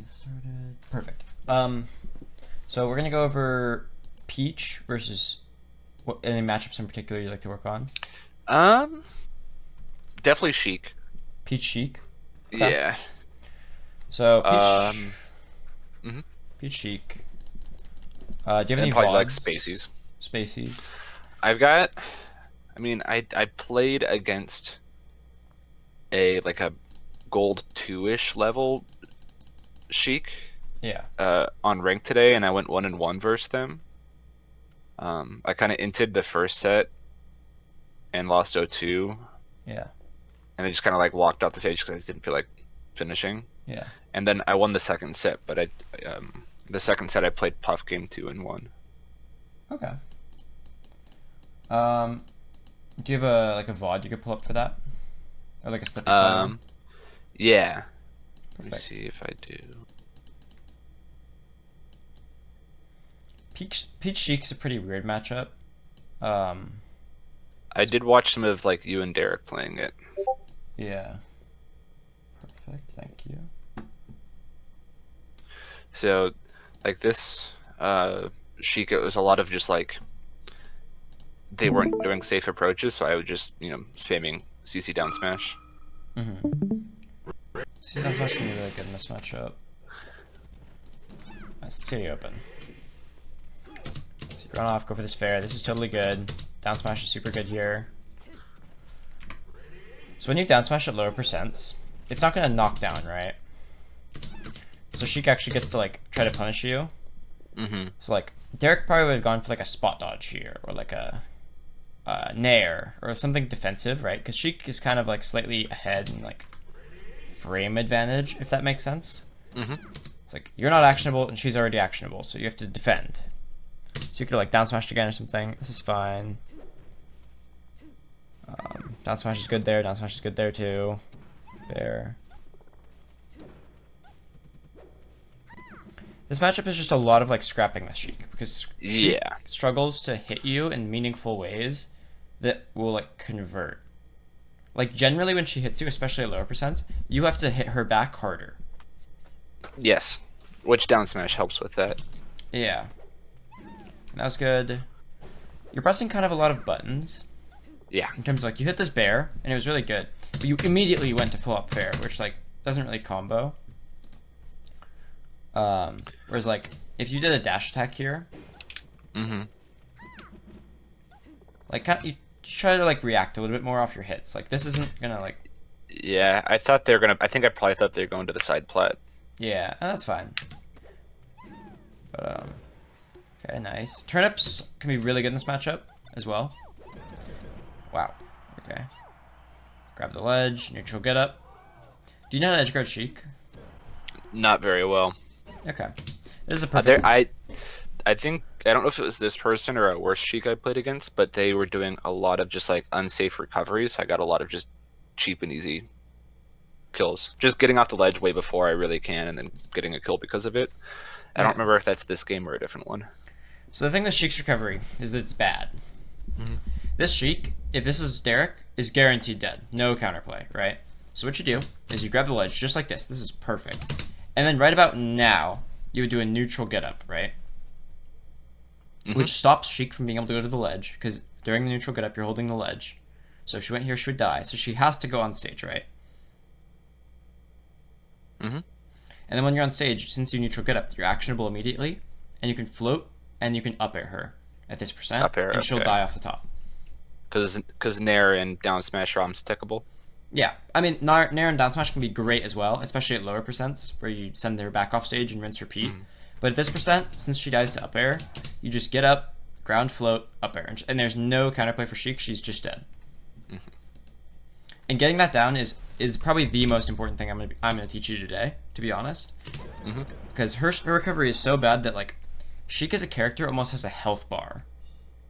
Started. Perfect. So we're gonna go over Peach versus what any matchups in particular you'd like to work on. Um, Definitely Sheik. Peach Sheik. Okay. Yeah. So Um, mhm. Peach Sheik. Do you have And any probably like VODs? Spaceys. Spacies. I've got. I played against a gold 2-ish level Sheik Yeah. on rank today, and I went 1-1 versus them. I kind of inted the first set and lost 0-2, Yeah. and I just kind of like walked off the stage because I didn't feel like finishing. Yeah. And then I won the second set, but the second set I played Puff game 2 and won. Okay. Do you have a VOD you could pull up for that, or like a snippet file? Yeah. Let me Perfect. see if I do. Peach Sheik's a pretty weird matchup. I did watch some of like you and Derek playing it. Yeah. Perfect. Thank you. So, like this Sheik, it was a lot of just like they weren't doing safe approaches, so I would just spamming CC down smash. Season Smash can be really good in this matchup. Nice. City open. So you run off, go for this fair. This is totally good. Down smash is super good here. So when you down smash at lower percents, it's not gonna knock down, right? So Sheik actually gets to like try to punish you. So like Derek probably would have gone for like a spot dodge here, or like a nair, or something defensive, right? Because Sheik is kind of like slightly ahead in like frame advantage, if that makes sense. It's like you're not actionable and she's already actionable, so you have to defend. So you could like down smash again or something. This is fine. Down smash is good there. Down smash is good there too. There. This matchup is just a lot of like scrapping with Sheik, because Sheik struggles to hit you in meaningful ways that will like convert. Like generally when she hits you, especially at lower percents, you have to hit her back harder. Yes, which down smash helps with that. Yeah. That was good. You're pressing kind of a lot of buttons. Yeah. In terms of like you hit this bear and it was really good, but you immediately went to full up fair, which like doesn't really combo. Whereas like if you did a dash attack here, like you try to like react a little bit more off your hits. Like this isn't gonna like. Yeah, I thought they were gonna. I think I probably thought they were going to the side plat. Yeah, and that's fine. But okay, nice. Turnips can be really good in this matchup as well. Wow. Okay. Grab the ledge, neutral get up. Do you know how to edge guard Sheik? Not very well. Okay. This is a perfect. I think I don't know if it was this person or a worse Sheik I played against, but they were doing a lot of just like unsafe recoveries. I got a lot of just cheap and easy kills, just getting off the ledge way before I really can, and then getting a kill because of it. I don't remember if that's this game or a different one. So the thing with Sheik's recovery is that it's bad. This Sheik, if this is Derek, is guaranteed dead. No counterplay, right? So what you do is you grab the ledge just like this. This is perfect. And then right about now, you would do a neutral get up, right? Which stops Sheik from being able to go to the ledge, because during the neutral get up, you're holding the ledge. So if she went here, she would die. So she has to go on stage, right? And then when you're on stage, since you neutral get up, you're actionable immediately, and you can float, and you can up air her at this percent, Up air, and she'll die off the top. Because Nair and down smash are unstickable. Yeah, I mean, Nair and down smash can be great as well, especially at lower percents, where you send her back off stage and rinse repeat. But at this percent, since she dies to up air, you just get up, ground float, up air, and there's no counterplay for Sheik. She's just dead. And getting that down is probably the most important thing I'm gonna teach you today, to be honest. Because her recovery is so bad that like Sheik as a character almost has a health bar.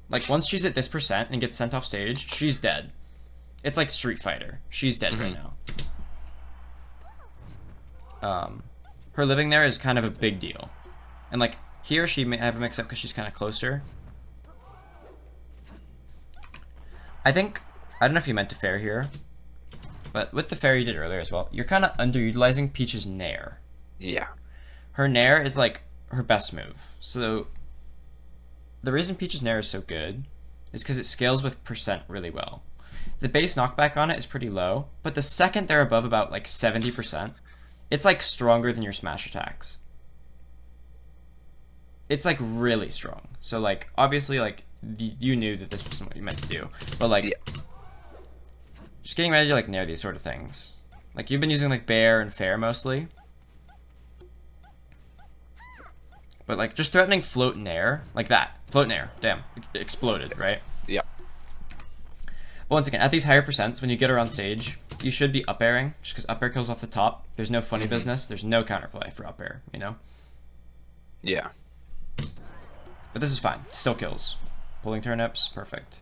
Like once she's at this percent and gets sent off stage, she's dead. It's like Street Fighter. She's dead right now. Her living there is kind of a big deal. And like here she may have a mix up because she's kind of closer. I don't know if you meant to fair here, but with the fair you did earlier as well, you're kind of underutilizing Peach's Nair. Yeah. her nair is like her best move. So the reason Peach's nair is so good is because it scales with percent really well. The base knockback on it is pretty low, but the second they're above about like 70%, it's like stronger than your smash attacks. It's like really strong. So like obviously like you knew that this wasn't what you meant to do, but like just getting ready to like nair these sort of things. Like you've been using like bear and fair mostly, but like just threatening float nair like that. Float nair, damn, it exploded, right? Yeah. But once again, at these higher percents, when you get her on stage, you should be up airing, just because up air kills off the top. There's no funny business. There's no counterplay for up air, you know? Yeah. But this is fine. Still kills. Pulling turnips, perfect.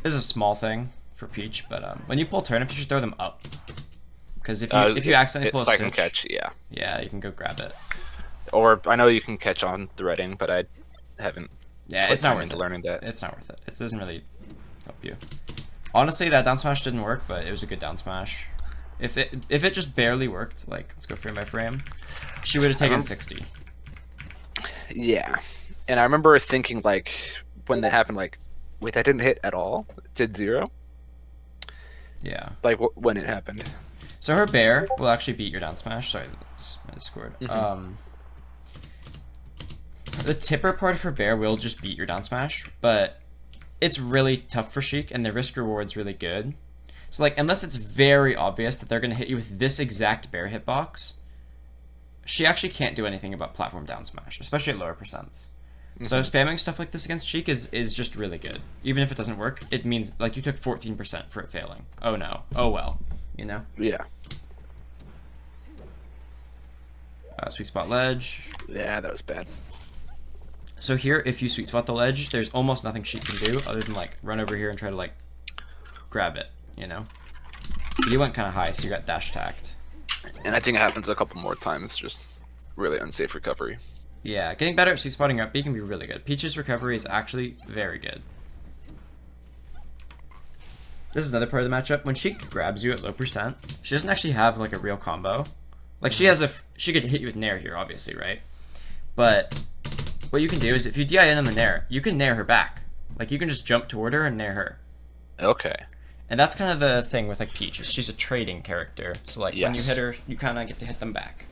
This is a small thing for Peach, but when you pull turnips, you should throw them up. Because if you accidentally pull a stitch, I can stitch, catch, yeah. Yeah, you can go grab it. Or I know you can catch on threading, but I haven't. Yeah, it's not worth it. Learning that. It's not worth it. It doesn't really help you. Honestly, that down smash didn't work, but it was a good down smash. If it just barely worked, like let's go frame by frame, she would have taken 60. Yeah, and I remember thinking like when that happened, like, wait, that didn't hit at all. It did 0. Yeah. Like when it happened. So her bear will actually beat your down smash. Sorry, that's I scored. The tipper part of her bear will just beat your down smash, but it's really tough for Sheik, and the risk reward's really good. So like, unless it's very obvious that they're gonna hit you with this exact bear hitbox, she actually can't do anything about platform down smash, especially at lower percents. So spamming stuff like this against Sheik is just really good. Even if it doesn't work, it means like you took 14% for it failing. Oh no. Oh well. You know? Yeah. Sweet spot ledge. Yeah, that was bad. So here, if you sweet spot the ledge, there's almost nothing Sheik can do other than like run over here and try to like grab it, you know? But you went kind of high, so you got dash tacked. And I think it happens a couple more times, just really unsafe recovery. Yeah, getting better at sweet spotting your up B can be really good. Peach's recovery is actually very good. This is another part of the matchup. When Sheik grabs you at low percent, she doesn't actually have like a real combo. Like she could hit you with nair here, obviously, right? But what you can do is if you DI in on the nair, you can nair her back. Like you can just jump toward her and nair her. Okay. And that's kind of the thing with like Peach, is she's a trading character. So like when you hit her, you kind of get to hit them back.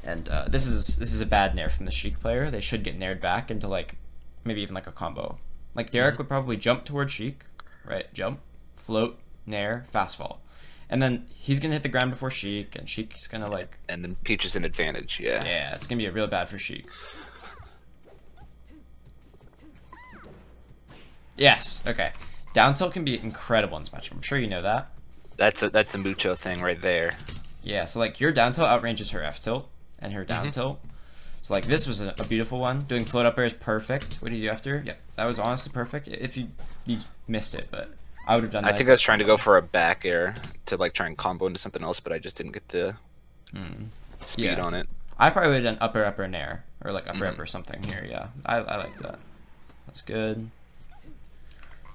And this is a bad nair from the Sheik player. They should get naired back into like maybe even like a combo. Like Derek would probably jump towards Sheik, right? Jump, float, nair, fast fall. And then he's gonna hit the ground before Sheik, and Sheik's gonna like. And then Peach is an advantage, yeah. Yeah, it's gonna be real bad for Sheik. Yes. Okay. Down tilt can be incredible in this matchup. I'm sure you know that. That's a mucho thing right there. Yeah. So like your down tilt outranges her F tilt and her down tilt. So like this was a beautiful one. Doing float up air is perfect. What did you do after? Yeah, that was honestly perfect. If you missed it, but I would have done that. I think I was trying to go for a back air to like try and combo into something else, but I just didn't get the speed on it. I probably would have done up air nair or like up air something here. Yeah, I like that. That's good.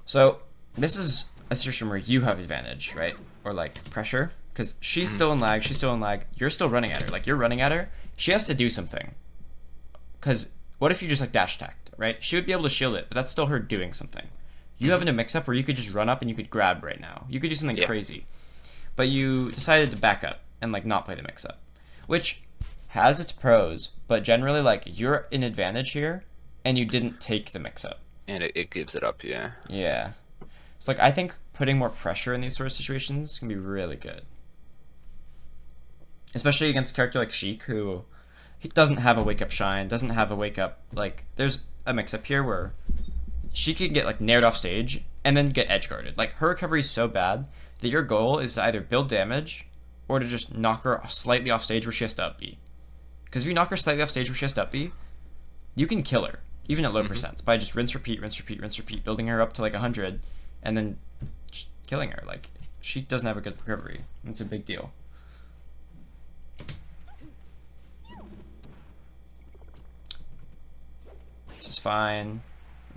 So this is a situation where you have advantage, right? Or like pressure, because she's still in lag. She's still in lag. You're still running at her. Like you're running at her. She has to do something. Because what if you just like dash attacked, right? She would be able to shield it, but that's still her doing something. You have a mix up where you could just run up and you could grab right now. You could do something crazy. But you decided to back up and like not play the mix up, which has its pros, but generally like you're in advantage here and you didn't take the mix up. And it gives it up, yeah. Yeah. It's like I think putting more pressure in these sort of situations can be really good. Especially against a character like Sheik, who he doesn't have a wake up shine, doesn't have a wake up, like there's a mix up here where she can get like naired off stage and then get edge guarded. Like her recovery is so bad that your goal is to either build damage or to just knock her slightly off stage where she has to up B. Because if you knock her slightly off stage where she has to up B, you can kill her, even at low percents, by just rinse, repeat, building her up to like 100 and then just killing her. Like she doesn't have a good recovery. It's a big deal. This is fine.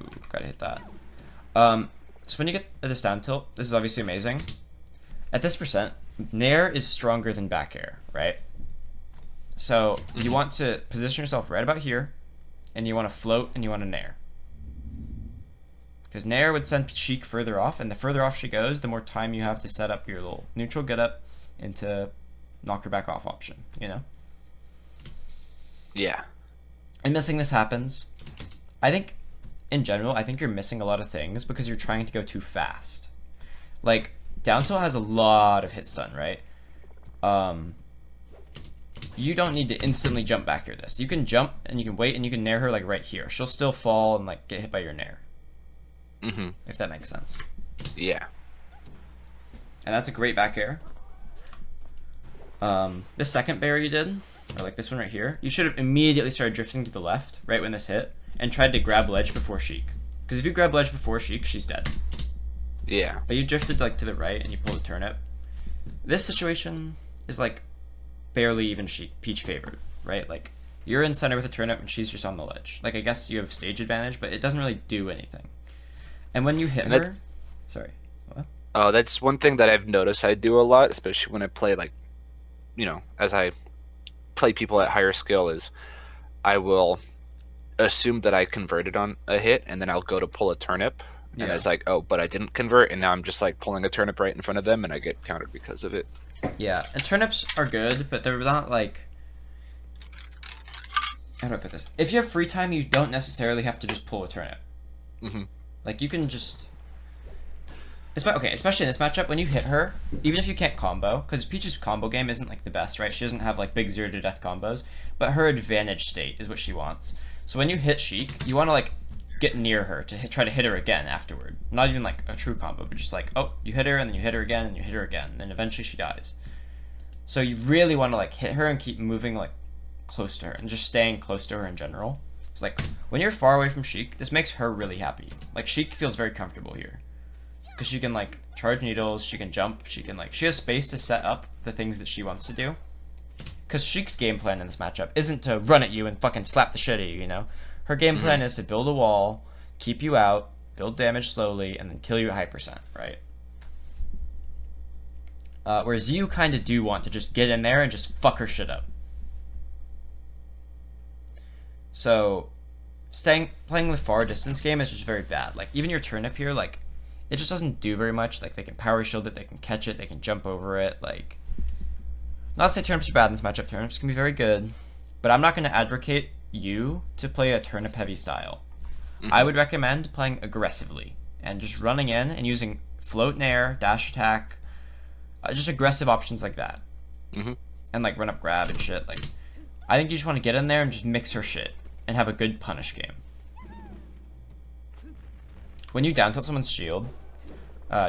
Ooh, gotta hit that. So when you get this down tilt, this is obviously amazing. At this percent, nair is stronger than back air, right? So you want to position yourself right about here, and you want to float, and you want to nair. Because nair would send Sheik further off, and the further off she goes, the more time you have to set up your little neutral get up into knock her back off option, you know? Yeah. And missing this happens. I think, in general, I think you're missing a lot of things because you're trying to go too fast. Like, down tilt has a lot of hit stun, right? You don't need to instantly jump back here this. You can jump, and you can wait, and you can nair her, like, right here. She'll still fall and, like, get hit by your nair. If that makes sense. Yeah. And that's a great back air. This second bear you did, or like this one right here, you should have immediately started drifting to the left right when this hit and tried to grab ledge before Sheik. Because if you grab ledge before Sheik, she's dead. Yeah. But you drifted like to the right and you pulled a turnip. This situation is like barely even Sheik, Peach favored, right? Like you're in center with a turnip and she's just on the ledge. Like I guess you have stage advantage, but it doesn't really do anything. And when you hit her... Sorry. What? Oh, that's one thing that I've noticed I do a lot, especially when I play, like, you know, as I play people at higher skill, is I will assume that I converted on a hit, and then I'll go to pull a turnip, and it's like, oh, but I didn't convert, and now I'm just, like, pulling a turnip right in front of them, and I get countered because of it. Yeah, and turnips are good, but they're not, like... How do I put this? If you have free time, you don't necessarily have to just pull a turnip. Like, you can just... Okay, especially in this matchup, when you hit her, even if you can't combo, because Peach's combo game isn't, like, the best, right? She doesn't have, like, big 0-to-death combos, but her advantage state is what she wants. So when you hit Sheik, you want to, like, get near her to try to hit her again afterward. Not even, like, a true combo, but just, like, oh, you hit her, and then you hit her again, and you hit her again, and then eventually she dies. So you really want to, like, hit her and keep moving, like, close to her, and just staying close to her in general. It's like, when you're far away from Sheik, this makes her really happy. Like, Sheik feels very comfortable here. Because she can, like, charge needles, she can jump, she can, like, she has space to set up the things that she wants to do. Because Sheik's game plan in this matchup isn't to run at you and fucking slap the shit out of you, you know? Her game plan is to build a wall, keep you out, build damage slowly, and then kill you at high percent, right? Whereas you kind of do want to just get in there and just fuck her shit up. So, playing the far distance game is just very bad. Like, even your turnip here, like, it just doesn't do very much. Like, they can power shield it, they can catch it, they can jump over it, like... Not to say turnips are bad in this matchup, turnips can be very good, but I'm not going to advocate you to play a turnip-heavy style. I would recommend playing aggressively, and just running in and using float and air, dash attack, just aggressive options like that. And, like, run up grab and shit, like... I think you just want to get in there and just mix her shit, and have a good punish game. When you down tilt someone's shield,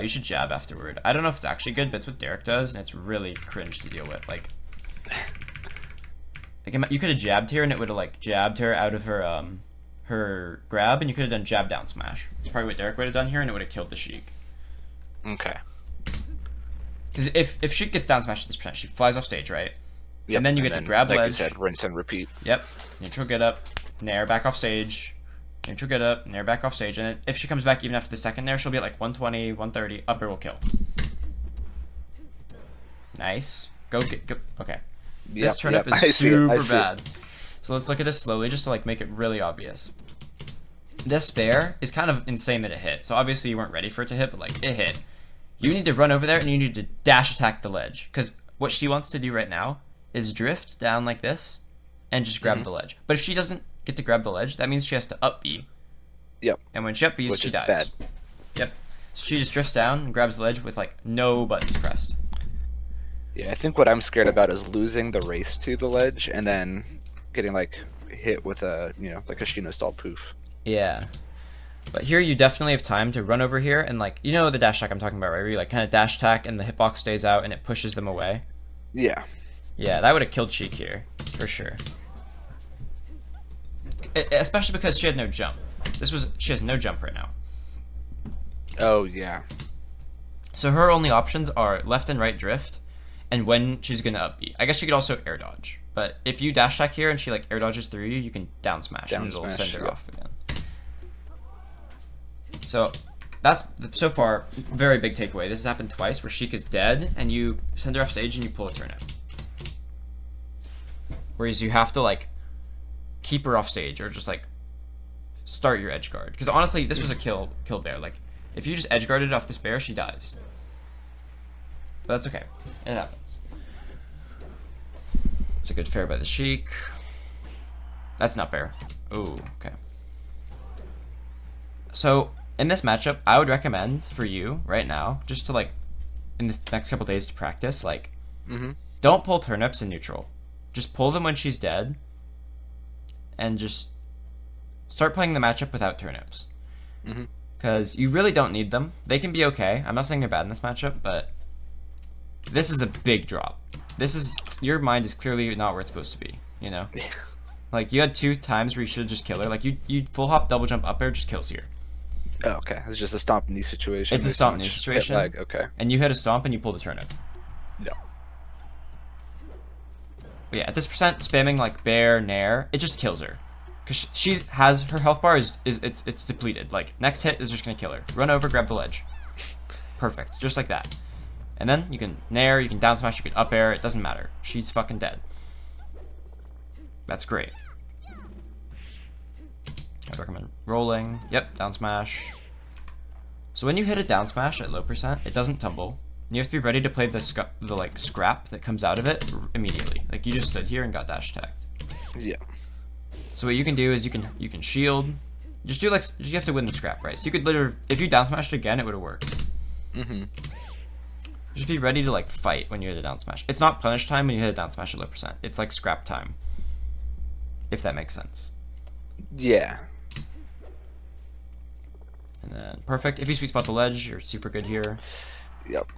you should jab afterward. I don't know if it's actually good, but it's what Derek does, and it's really cringe to deal with. Like you could have jabbed here, and it would have, like, jabbed her out of her her grab, and you could have done jab down smash. It's probably what Derek would have done here, and it would have killed the Sheik. Okay. Because if Sheik gets down smashed at this percent, she flies off stage, right? Yep, and then you get to grab like ledge. You said, rinse and repeat. Yep. Neutral get up, nair back off stage. Neutral get up, nair back off stage, and if she comes back even after the second nair, she'll be at like 120, 130, upper will kill. Nice. Go. Okay. This turnip is super bad. So let's look at this slowly just to, like, make it really obvious. This bear is kind of insane that it hit. So obviously you weren't ready for it to hit, but, like, it hit. You need to run over there and you need to dash attack the ledge. Because what she wants to do right now is drift down like this and just grab the ledge. But if she doesn't get to grab the ledge, that means she has to up B. Yep. And when she up B's, she dies. Bad. Yep. So she just drifts down and grabs the ledge with, like, no buttons pressed. Yeah, I think what I'm scared about is losing the race to the ledge and then getting, like, hit with a, you know, like a Shino style poof. Yeah. But here you definitely have time to run over here and, like, you know the dash attack I'm talking about, right? Where you, like, kind of dash attack and the hitbox stays out and it pushes them away. Yeah. Yeah, that would have killed Sheik here, for sure. Especially because she had no jump. She has no jump right now. Oh, yeah. So her only options are left and right drift, and when she's gonna up B. I guess she could also air dodge, but if you dash attack here and she, like, air dodges through you, you can down smash and it'll send her off again. So that's so far very big takeaway. This has happened twice where Sheik is dead and you send her off stage and you pull a turnip. Whereas you have to like keep her off stage or just like start your edge guard. Because honestly, this was a kill bear. Like if you just edge guarded off this bear, she dies. But that's okay. It happens. It's a good fair by the Sheik. That's not bear. Ooh, okay. So in this matchup, I would recommend for you right now, just to like in the next couple days to practice, like don't pull turnips in neutral. Just pull them when she's dead, and just start playing the matchup without turnips. Because you really don't need them. They can be okay. I'm not saying they're bad in this matchup, but this is a big drop. Your mind is clearly not where it's supposed to be, you know? Yeah. Like, you had 2 times where you should just kill her. Like, you full hop, double jump up air, just kills here. Oh, okay. It's just a stomp knee situation. It's a stomp knee situation. Leg. Okay. And you hit a stomp and you pull the turnip. No. But yeah, at this percent, spamming like bear, nair, it just kills her. Because has her health bar is it's depleted. Like, next hit is just going to kill her. Run over, grab the ledge. Perfect. Just like that. And then you can nair, you can down smash, you can up air, it doesn't matter. She's fucking dead. That's great. I'd recommend rolling. Yep, down smash. So when you hit a down smash at low percent, it doesn't tumble. And you have to be ready to play the like scrap that comes out of it immediately. Like you just stood here and got dash attacked. Yeah. So what you can do is you can shield. Just do like you have to win the scrap, right? So you could literally, if you down smashed again, it would have worked. Just be ready to like fight when you hit a down smash. It's not punish time when you hit a down smash at low percent. It's like scrap time. If that makes sense. Yeah. And then perfect. If you sweet spot the ledge, you're super good here. Yep.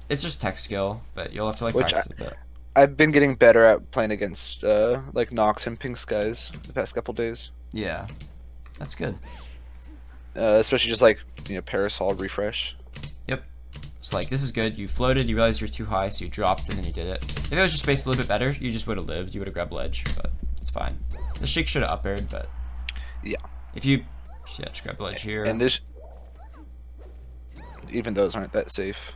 It's just tech skill, but you'll have to like practice a bit. I've been getting better at playing against like Nox and Pink Skies the past couple days. Yeah, that's good. Especially just like Parasol refresh. Yep. It's like this is good. You floated. You realized you're too high, so you dropped, and then you did it. If it was just spaced a little bit better, you just would have lived. You would have grabbed ledge, but it's fine. The Sheik should have up aired, but yeah. If you just grab ledge here. And this, even those aren't that safe.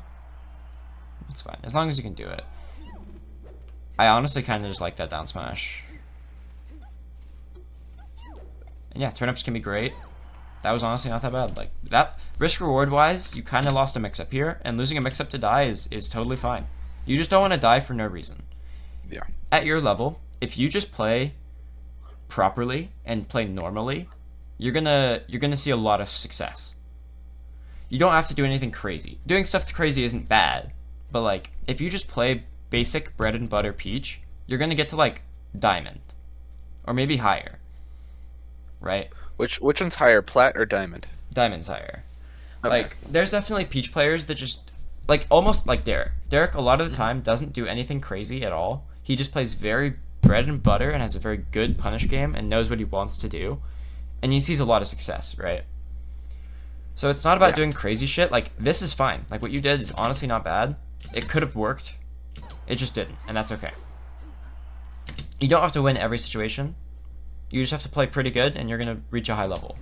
It's fine as long as you can do it. I honestly kind of just like that down smash. And yeah, turnips can be great. That was honestly not that bad. Like that risk reward wise, you kind of lost a mix up here, and losing a mix up to die is totally fine. You just don't want to die for no reason. Yeah. At your level, if you just play properly and play normally, you're gonna see a lot of success. You don't have to do anything crazy. Doing stuff crazy isn't bad, but like if you just play basic bread and butter Peach, you're gonna get to like diamond, or maybe higher. Right? Which one's higher, plat or diamond? Diamond's higher. Okay. Like there's definitely Peach players that just like almost like Derek. Derek a lot of the time doesn't do anything crazy at all. He just plays very bread and butter and has a very good punish game and knows what he wants to do, and he sees a lot of success, right? So it's not about doing crazy shit. Like this is fine. Like what you did is honestly not bad. It could have worked. It just didn't, and that's okay. You don't have to win every situation. You just have to play pretty good, and you're going to reach a high level.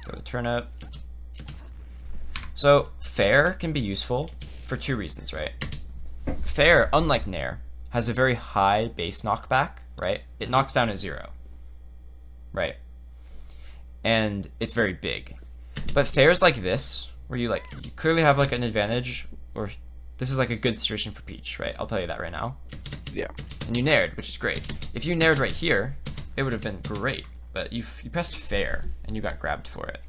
Go to turnip. So, fair can be useful for 2 reasons, right? Fair, unlike nair, has a very high base knockback, right? It knocks down at 0. Right? And it's very big. But fairs like this, where you clearly have like an advantage, or this is like a good situation for Peach, right? I'll tell you that right now. Yeah. And you nared, which is great. If you nared right here, it would have been great, but you pressed fair and you got grabbed for it.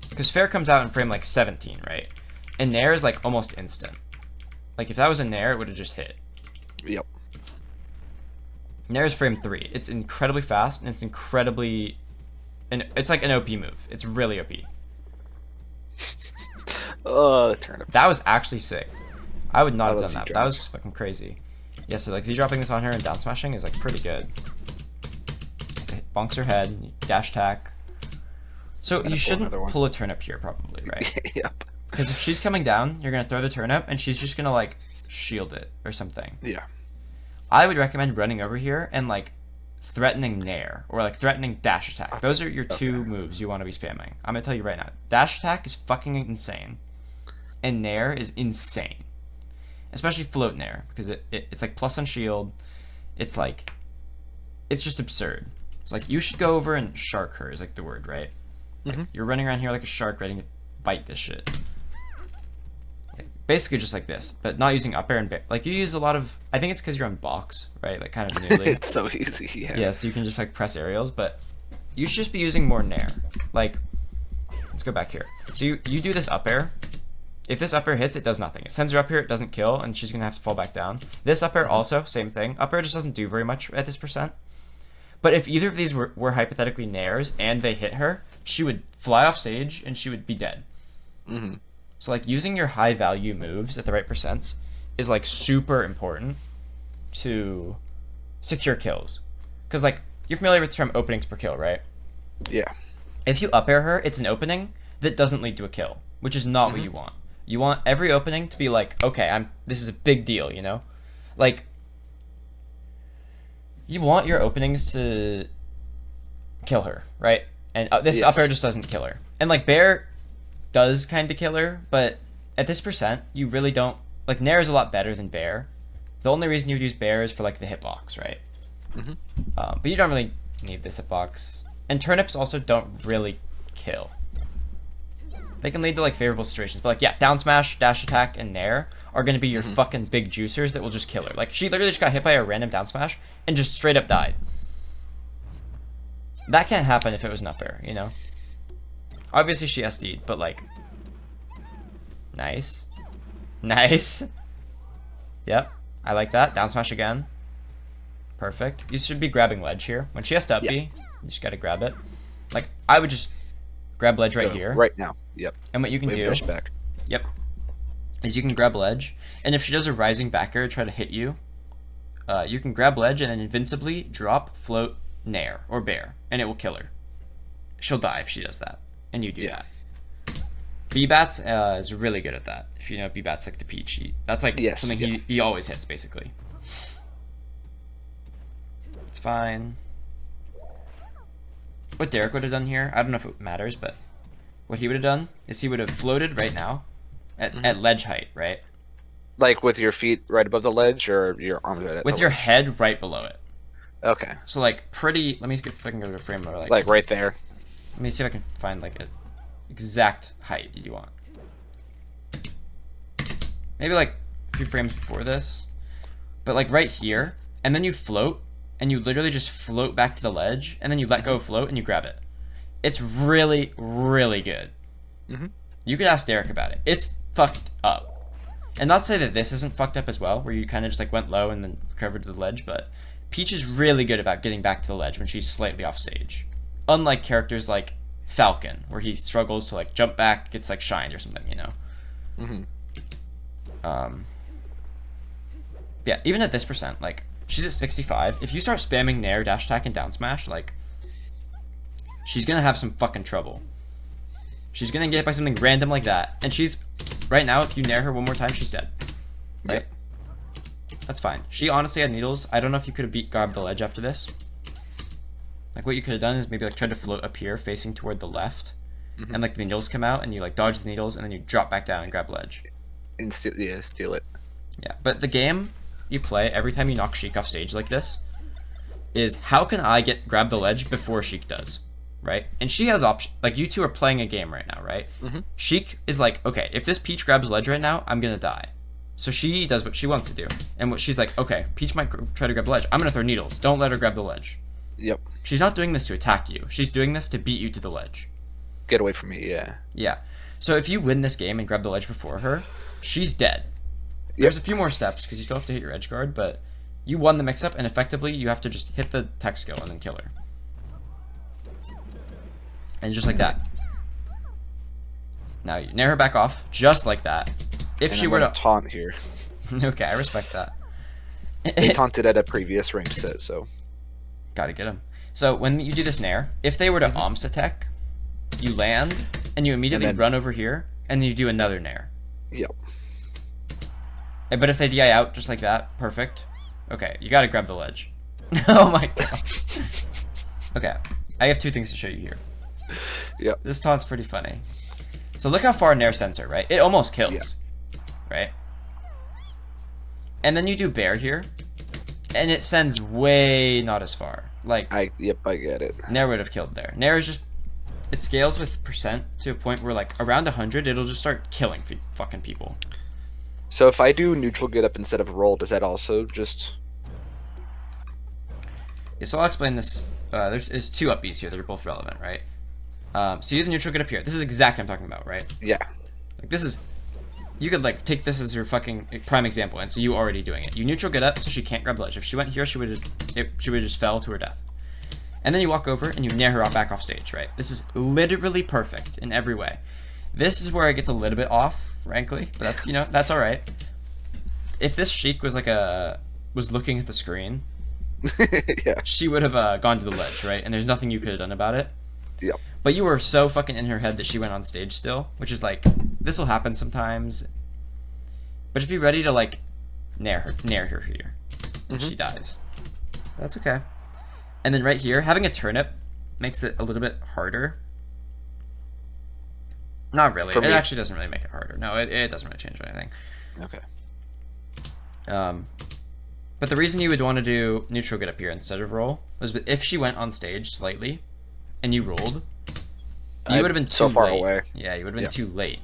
Because fair comes out in frame like 17, right? And nair is like almost instant. Like if that was a nair, it would have just hit. Yep. Nair is frame 3. It's incredibly fast and it's incredibly, and it's like an OP move. It's really OP. Oh, turnip. That was actually sick. I would not have done that. That was fucking crazy. Yeah, so like Z dropping this on her and down smashing is like pretty good. So bonks her head, dash attack. So you shouldn't pull a turnip here probably, right? Yep. Because if she's coming down, you're gonna throw the turnip and she's just gonna like shield it or something. Yeah. I would recommend running over here and like threatening nair or like threatening dash attack. Those are your 2 moves you want to be spamming. I'm gonna tell you right now. Dash attack is fucking insane. and Nair is insane. Especially float Nair, because it's like plus on shield. It's like, it's just absurd. It's like, you should go over and shark her is like the word, right? Like, you're running around here like a shark ready to bite this shit. Like, basically just like this, but not using up air and like you use a lot of, I think it's because you're on box, right? Like kind of newly. It's so easy, yeah. Yeah, so you can just like press aerials, but you should just be using more Nair. Like, let's go back here. So you do this up air. If this up air hits, it does nothing. It sends her up here, it doesn't kill, and she's gonna have to fall back down. This up air also, same thing. Up air just doesn't do very much at this percent. But if either of these were hypothetically Nairs and they hit her, she would fly off stage and she would be dead. So like using your high value moves at the right percents is like super important to secure kills. Because like you're familiar with the term openings per kill, right? Yeah. If you up air her, it's an opening that doesn't lead to a kill, which is not what you want. You want every opening to be like, okay, this is a big deal, you know? Like, you want your openings to kill her, right? And this up air just doesn't kill her. And like Bear does kind of kill her, but at this percent, you really don't, like Nair is a lot better than Bear. The only reason you would use Bear is for like the hitbox, right? But you don't really need this hitbox. And turnips also don't really kill. They can lead to like favorable situations, but like yeah, down smash, dash attack, and Nair are gonna be your fucking big juicers that will just kill her. Like she literally just got hit by a random down smash and just straight up died. That can't happen if it was an up air, you know? Obviously she SD'd, but like, nice. Nice. Yep, I like that. Down smash again. Perfect. You should be grabbing ledge here. When she has to up B, you just gotta grab it. Like, I would just grab ledge right here. Right now. Yep. And what you can do, back. Yep, is you can grab ledge, and if she does a rising back air try to hit you, you can grab ledge and then invincibly drop, float, Nair, or Bear, and it will kill her. She'll die if she does that, and you do that. B-Bats is really good at that. If you know B-Bats like the Peach, that's like something he always hits, basically. It's fine. What Derek would have done here, I don't know if it matters, but what he would have done is he would have floated right now at ledge height, right? Like with your feet right above the ledge or your arms right at with your head right below it. Okay. So like pretty, let me see if I can go to a frame where like right there. Let me see if I can find like an exact height you want. Maybe like a few frames before this. But like right here, and then you float, and you literally just float back to the ledge, and then you let go of float and you grab it. It's really, really good. You could ask Derek about it. It's fucked up. And not to say that this isn't fucked up as well, where you kind of just like went low and then recovered to the ledge, but Peach is really good about getting back to the ledge when she's slightly off stage. Unlike characters like Falcon, where he struggles to like jump back, gets like shined or something, you know? Yeah, even at this percent, like, she's at 65. If you start spamming Nair, dash attack, and down smash, like, she's gonna have some fucking trouble. She's gonna get hit by something random like that, and she's, right now, if you Nair her one more time, she's dead. Right? That's fine. She honestly had needles. I don't know if you could have grabbed the ledge after this. Like, what you could have done is maybe, like, try to float up here, facing toward the left, and, like, the needles come out, and you, like, dodge the needles, and then you drop back down and grab ledge. And steal it. Yeah, but the game you play every time you knock Sheik off stage like this is how can I grab the ledge before Sheik does, right? And she has option. Like, you two are playing a game right now, right? Sheik is like, okay, if this Peach grabs ledge right now, I'm gonna die. So she does what she wants to do, and what she's like, okay, Peach might try to grab the ledge. I'm gonna throw needles. Don't let her grab the ledge. Yep. She's not doing this to attack you. She's doing this to beat you to the ledge. Get away from me, yeah. Yeah. So if you win this game and grab the ledge before her, she's dead. There's a few more steps because you still have to hit your edge guard, but you won the mix-up, and effectively you have to just hit the tech skill and then kill her. And just like that. Now you nair her back off, just like that. If she were to taunt here. Okay, I respect that. They taunted at a previous range set, so gotta get him. So when you do this nair, if they were to Omst attack, you land and you immediately run over here, and then you do another nair. Yep. But if they DI out just like that, perfect. Okay, you gotta grab the ledge. Oh my god. Okay, I have two things to show you here. Yep. This taunt's pretty funny. So look how far Nair sends her, right? It almost kills. Yeah. Right? And then you do Bear here, and it sends way not as far. Like, Yep, I get it. Nair would have killed there. Nair is just, it scales with percent to a point where, like, around 100, it'll just start killing fucking people. So if I do neutral get up instead of roll, does that also just... Yeah, so I'll explain this. There's 2 up Bs here that are both relevant, right? So you do the neutral get up here. This is exactly what I'm talking about, right? Yeah. Like, this is... You could, like, take this as your fucking prime example, and so you already doing it. You neutral get up so she can't grab ledge. If she went here, she would just fell to her death. And then you walk over and you nair her back off stage, right? This is literally perfect in every way. This is where it gets a little bit off, frankly, but that's, you know, that's all right. If this Sheik was like was looking at the screen, yeah, she would have gone to the ledge, right? And there's nothing you could have done about it. Yep. But you were so fucking in her head that she went on stage still, which is like, this will happen sometimes. But just be ready to like nair her here when she dies. That's okay. And then right here, having a turnip makes it a little bit harder. Not really. It actually doesn't really make it harder. No, it doesn't really change anything. Okay. But the reason you would want to do neutral get up here instead of roll was if she went on stage slightly and you rolled, you would have been too so far late. away. Yeah, you would have been too late.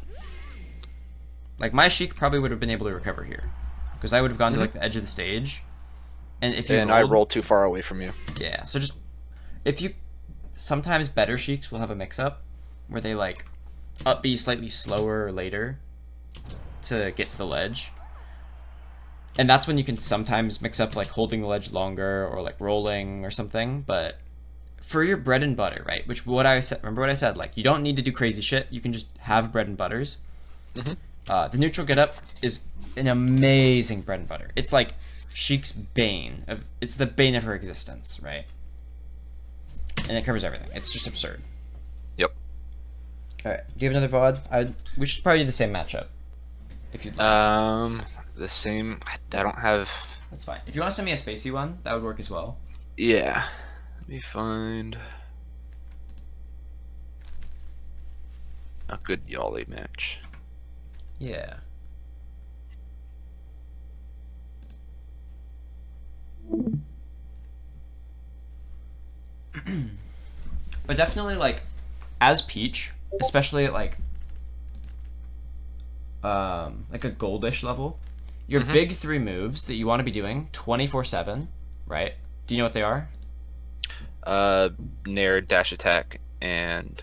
Like, my Sheik probably would have been able to recover here, because I would have gone to like the edge of the stage, and if you I rolled too far away from you. Yeah, so just if you sometimes better Sheiks will have a mix-up where they like up B slightly slower or later to get to the ledge. And that's when you can sometimes mix up like holding the ledge longer or like rolling or something. But for your bread and butter, right? Which what I said, remember what I said? Like, you don't need to do crazy shit. You can just have bread and butters. The neutral get up is an amazing bread and butter. It's like Sheik's bane of, it's the bane of her existence, right? And it covers everything. It's just absurd. Yep. All right. Do you have another VOD? We should probably do the same matchup. If you'd like. The same. I don't have. That's fine. If you want to send me a spacey one, that would work as well. Yeah. Let me find a good Yali match. Yeah. But definitely, like, as Peach, especially at like a goldish level, your big 3 moves that you want to be doing 24/7, right? Do you know what they are? Nair, dash attack, and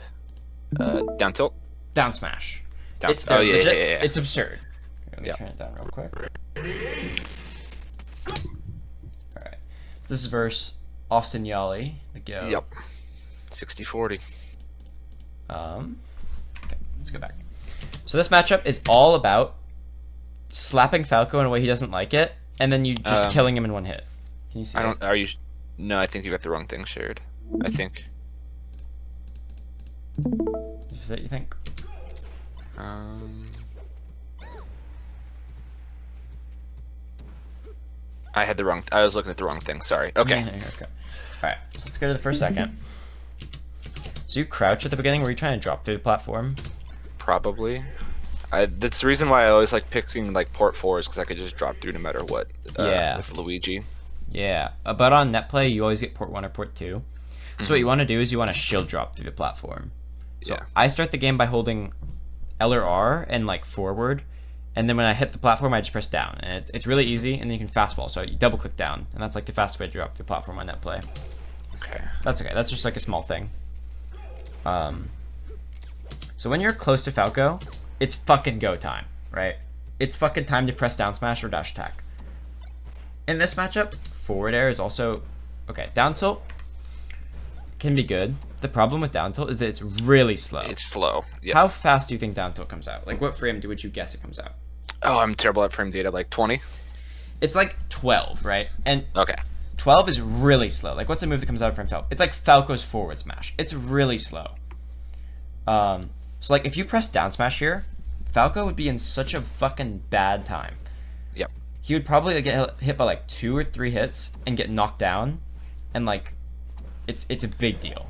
down tilt. Down smash. Oh yeah, legit, yeah. It's absurd. Here, let me turn it down real quick. All right. So this is versus Austin Yali, the go. Yep. 60-40. Okay, let's go back. So this matchup is all about slapping Falco in a way he doesn't like it, and then you just killing him in one hit. Can you see? Are you? No, I think you got the wrong thing shared. I think. Is this it? You think? I had the wrong. I was looking at the wrong thing. Sorry. Okay. Okay. All right. So let's go to the first second. So you crouch at the beginning. Were you trying to drop through the platform? Probably. That's the reason why I always like picking like port 4s, because I could just drop through no matter what. Yeah. With Luigi. Yeah. But on net play, you always get port 1 or port 2. So what you want to do is you want to shield drop through the platform. So Yeah. I start the game by holding L or R and like forward, and then when I hit the platform, I just press down, and it's really easy, and then you can fast fall. So you double click down, and that's like the fastest way to drop the platform on net play. Okay. That's okay. That's just like a small thing. So when you're close to Falco, it's fucking go time, right? It's fucking time to press down smash or dash attack. In this matchup, forward air is also okay. Down tilt can be good. The problem with down tilt is that it's really slow. It's slow. Yeah. How fast do you think down tilt comes out? Like, what frame would you guess it comes out? Oh, I'm terrible at frame data. Like 20. It's like 12, right? And Okay. 12 is really slow. Like, what's a move that comes out of frame 12? It's like Falco's forward smash. It's really slow. So like, if you press down smash here, Falco would be in such a fucking bad time. Yep. He would probably get hit by like 2 or 3 hits and get knocked down, and like, it's a big deal.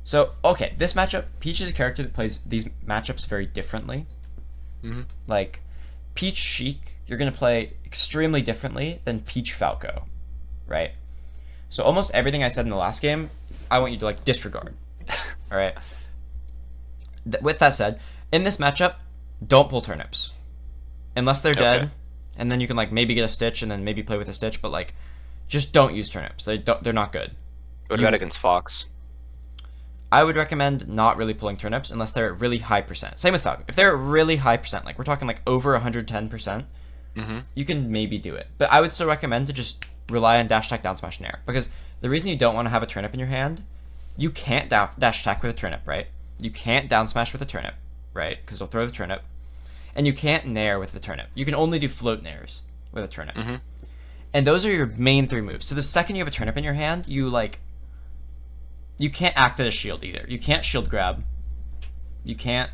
So, okay, this matchup, Peach is a character that plays these matchups very differently. Like, Peach Sheik, you're going to play extremely differently than Peach Falco, right? So almost everything I said in the last game, I want you to, like, disregard. All right? With that said, in this matchup, don't pull turnips. Unless they're dead, and then you can, like, maybe get a Stitch and then maybe play with a Stitch, but, like, just don't use turnips. They're not good. What about against Fox? I would recommend not really pulling turnips unless they're at really high percent. Same with Falco. If they're at really high percent, like we're talking like over 110%, you can maybe do it. But I would still recommend to just rely on dash attack, down smash, and air. Because the reason you don't want to have a turnip in your hand, you can't dash attack with a turnip, right? You can't down smash with a turnip, right? Because it'll throw the turnip. And you can't nair with the turnip. You can only do float nairs with a turnip. And those are your main 3 moves. So the second you have a turnip in your hand, you can't act as a shield either. You can't shield grab. You can't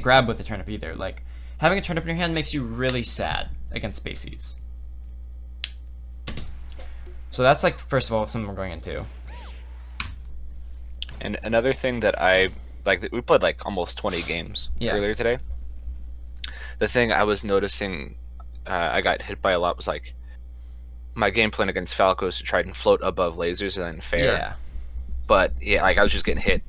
grab with a turnip either. Like, having a turnip in your hand makes you really sad against Spaceys. So that's, like, first of all, something we're going into. And another thing that we played like almost 20 games earlier today. The thing I was noticing I got hit by a lot was, like, my game plan against Falco is to try and float above lasers and then fair. Yeah. But yeah, like I was just getting hit.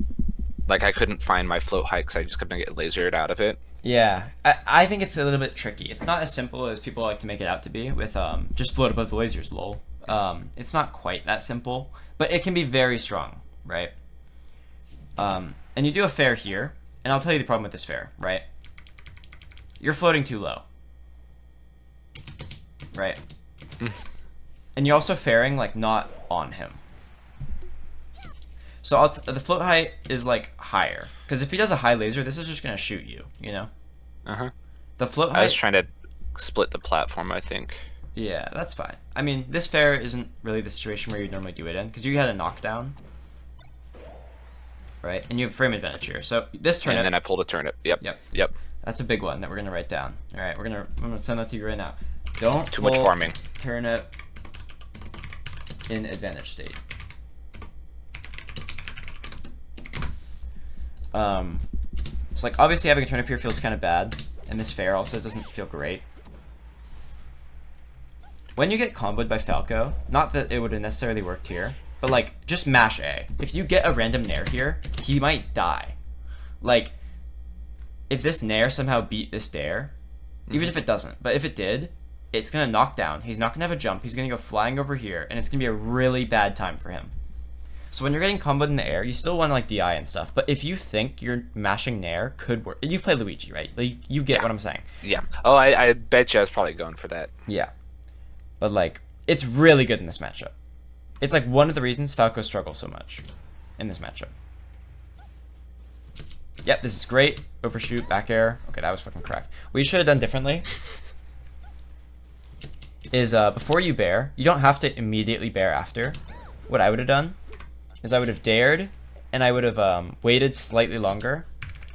Like I couldn't find my float height because I just kept getting lasered out of it. Yeah, I think it's a little bit tricky. It's not as simple as people like to make it out to be with just float above the lasers, lol. It's not quite that simple, but it can be very strong, right? And you do a fair here, and I'll tell you the problem with this fair, right? You're floating too low, right? And you're also fairing like not on him. So the float height is like higher because if he does a high laser, this is just gonna shoot you, you know. The float height. I was trying to split the platform, I think. Yeah, that's fine. I mean, this fair isn't really the situation where you normally do it in because you had a knockdown, right? And you have frame advantage here. So this turnip. And then I pulled a turnip. Yep. That's a big one that we're gonna write down. All right, I'm gonna send that to you right now. Don't too much farming. Turnip in advantage state. So like obviously having a turnip here feels kind of bad, and this fair also doesn't feel great. When you get comboed by Falco, not that it would have necessarily worked here, but like just mash A. If you get a random nair here, he might die. Like if this nair somehow beat this dare, even if it doesn't, but if it did, it's gonna knock down. He's not gonna have a jump. He's gonna go flying over here, and it's gonna be a really bad time for him. So when you're getting comboed in the air, you still want to like DI and stuff. But if you think your mashing nair could work, you've played Luigi, right? Like you get what I'm saying. Yeah. Oh, I bet you I was probably going for that. Yeah. But like, it's really good in this matchup. It's like one of the reasons Falco struggles so much in this matchup. Yep, this is great. Overshoot, back air. Okay, that was fucking correct. What you should have done differently is before you bear, you don't have to immediately bear after. What I would have done is I would have dared, and I would have waited slightly longer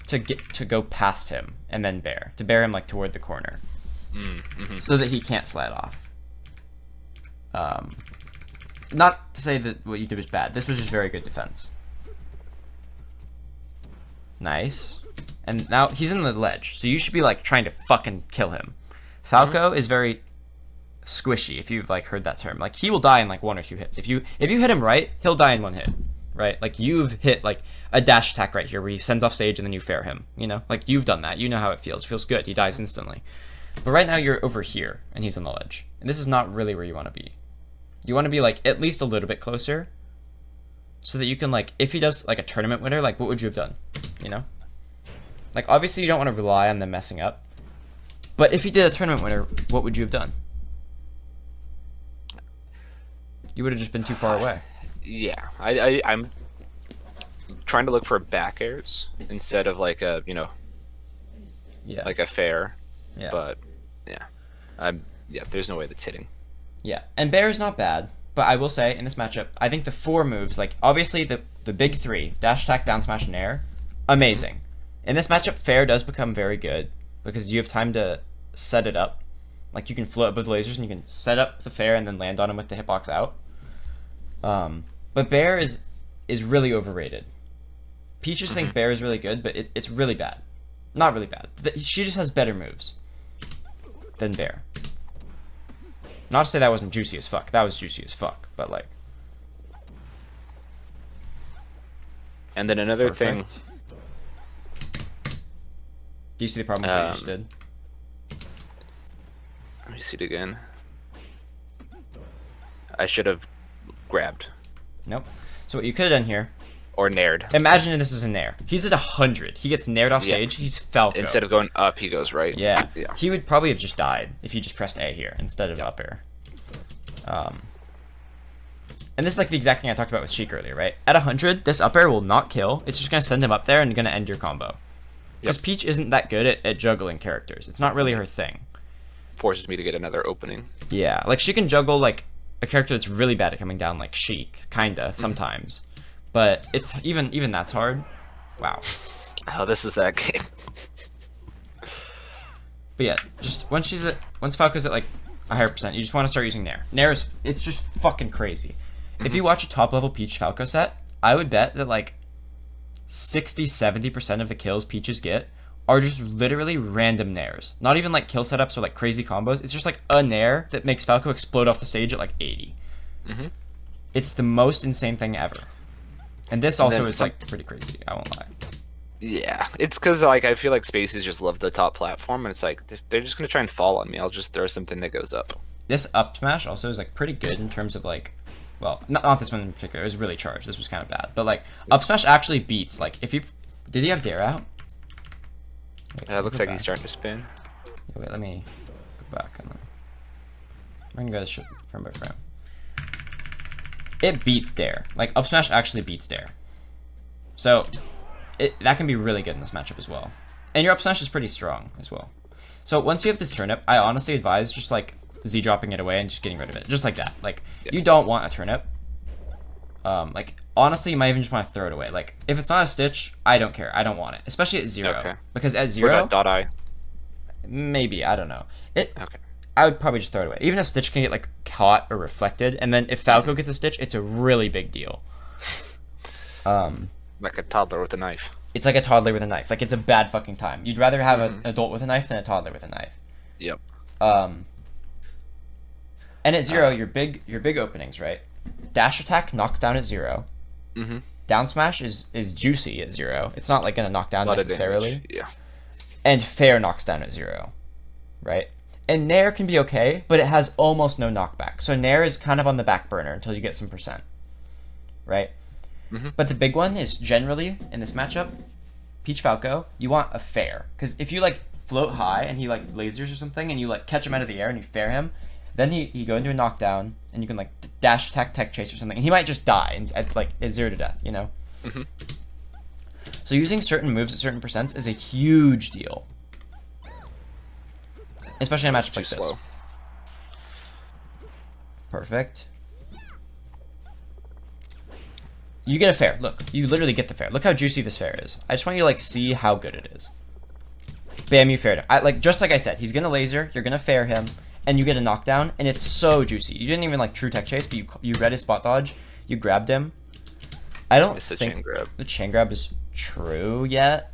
to go past him and then bear, to bear him like toward the corner, so that he can't slide off. Not to say that what you did was bad. This was just very good defense. Nice. And now he's in the ledge, so you should be like trying to fucking kill him. Falco is very squishy, if you've like heard that term. Like he will die in like 1 or 2 hits. If you hit him right, he'll die in 1 hit, right? Like you've hit like a dash attack right here where he sends off stage and then you fair him, you know? Like you've done that. You know how it feels. It feels good. He dies instantly. But right now you're over here and he's on the ledge. And this is not really where you want to be. You want to be like at least a little bit closer so that you can like, if he does like a tournament winner, like what would you have done? You know? Like obviously you don't want to rely on them messing up. But if he did a tournament winner, what would you have done? You would have just been too far away. Yeah, I'm trying to look for back airs instead of like a, you know, like a fair. Yeah. But yeah, there's no way that's hitting. Yeah, and bear is not bad, but I will say in this matchup, I think the 4 moves, like obviously the big 3, dash attack, down smash, and air, amazing. In this matchup, fair does become very good because you have time to set it up. Like you can float above the lasers and you can set up the fair and then land on him with the hitbox out. But bear is really overrated Peaches think Bear is really good, but it's really bad. Not really bad. She just has better moves than Bear. Not to say that wasn't juicy as fuck. That was juicy as fuck. But like. And then another thing. Do you see the problem with what you just did? Let me see it again. I should have grabbed. Nope. So what you could have done here. Or nared. Imagine this is a nair. He's at 100. He gets nared off stage. He's Falco. Instead of going up, he goes right. Yeah. He would probably have just died if you just pressed A here instead of up air. And this is like the exact thing I talked about with Sheik earlier, right? At 100, this up air will not kill. It's just going to send him up there and going to end your combo. Because Peach isn't that good at juggling characters. It's not really her thing. Forces me to get another opening. Yeah, like she can juggle like a character that's really bad at coming down, like Sheik, kinda sometimes. But it's even that's hard. Wow. Oh, this is that game. But yeah, just once Falco's at like a higher percent, you just want to start using Nair. Nair is it's just fucking crazy. If you watch a top level Peach Falco set, I would bet that like 60-70% of the kills Peaches get are just literally random nairs. Not even like kill setups or like crazy combos. It's just like a nair that makes Falco explode off the stage at like 80. It's the most insane thing ever. And this also is like pretty crazy, I won't lie. Yeah, it's because like I feel like Spaces just love the top platform, and it's like if they're just gonna try and fall on me, I'll just throw something that goes up. This up smash also is like pretty good in terms of like, well, not this one in particular. It was really charged. This was kind of bad, but like up smash actually beats like if you did he have dare out? Wait, it looks like he's starting to spin. Yeah, wait, let me go back and then I'm gonna go this shit frame by frame. It beats dare. Like up smash actually beats dare. So that can be really good in this matchup as well. And your up smash is pretty strong as well. So once you have this turnip, I honestly advise just like Z dropping it away and just getting rid of it. Just like that. Like you don't want a turnip. Like honestly you might even just want to throw it away. Like if it's not a stitch, I don't care. I don't want it. Especially at 0. Okay. Because at 0 dot I. Maybe, I don't know. I would probably just throw it away. Even a stitch can get like caught or reflected, and then if Falco gets a stitch, it's a really big deal. Like a toddler with a knife. It's like a toddler with a knife. Like it's a bad fucking time. You'd rather have an adult with a knife than a toddler with a knife. Yep. And at 0, your big openings, right? Dash attack knocks down at 0. Down smash is juicy at 0. It's not like gonna knock down necessarily. Yeah. And fair knocks down at 0, right? And Nair can be okay, but it has almost no knockback. So Nair is kind of on the back burner until you get some percent, right? But the big one is generally, in this matchup, Peach Falco, you want a fair. Because if you, like, float high and he, like, lasers or something, and you, like, catch him out of the air and you fair him, then he go into a knockdown, and you can, like, dash attack, tech chase or something, and he might just die at 0 to death, you know? So using certain moves at certain percents is a huge deal. Especially in a matchup like this. Slow. Perfect. You get a fair. Look, you literally get the fair. Look how juicy this fair is. I just want you to like see how good it is. Bam, you faired him. Just like I said, he's gonna laser. You're gonna fair him, and you get a knockdown, and it's so juicy. You didn't even like true tech chase, but you read his spot dodge. You grabbed him. I don't think the chain grab is true yet.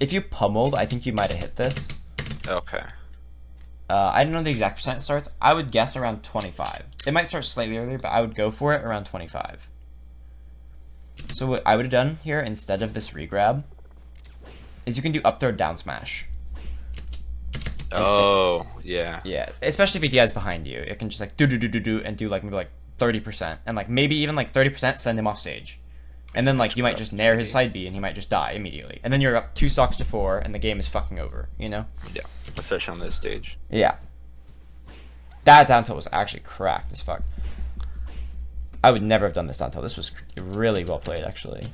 If you pummeled, I think you might have hit this. Okay. I don't know the exact percent it starts. I would guess around 25. It might start slightly earlier, but I would go for it around 25. So what I would have done here instead of this regrab is you can do up throw down smash. Oh, yeah. Yeah, especially if he DI's behind you. It can just like do and do like maybe like 30% and like maybe even like 30% send him off stage. And then like you might just nair his side B and he might just die immediately. And then you're up 2 stocks to 4 and the game is fucking over, you know? Yeah, especially on this stage. Yeah. That down tilt was actually cracked as fuck. I would never have done this down tilt. This was really well played, actually.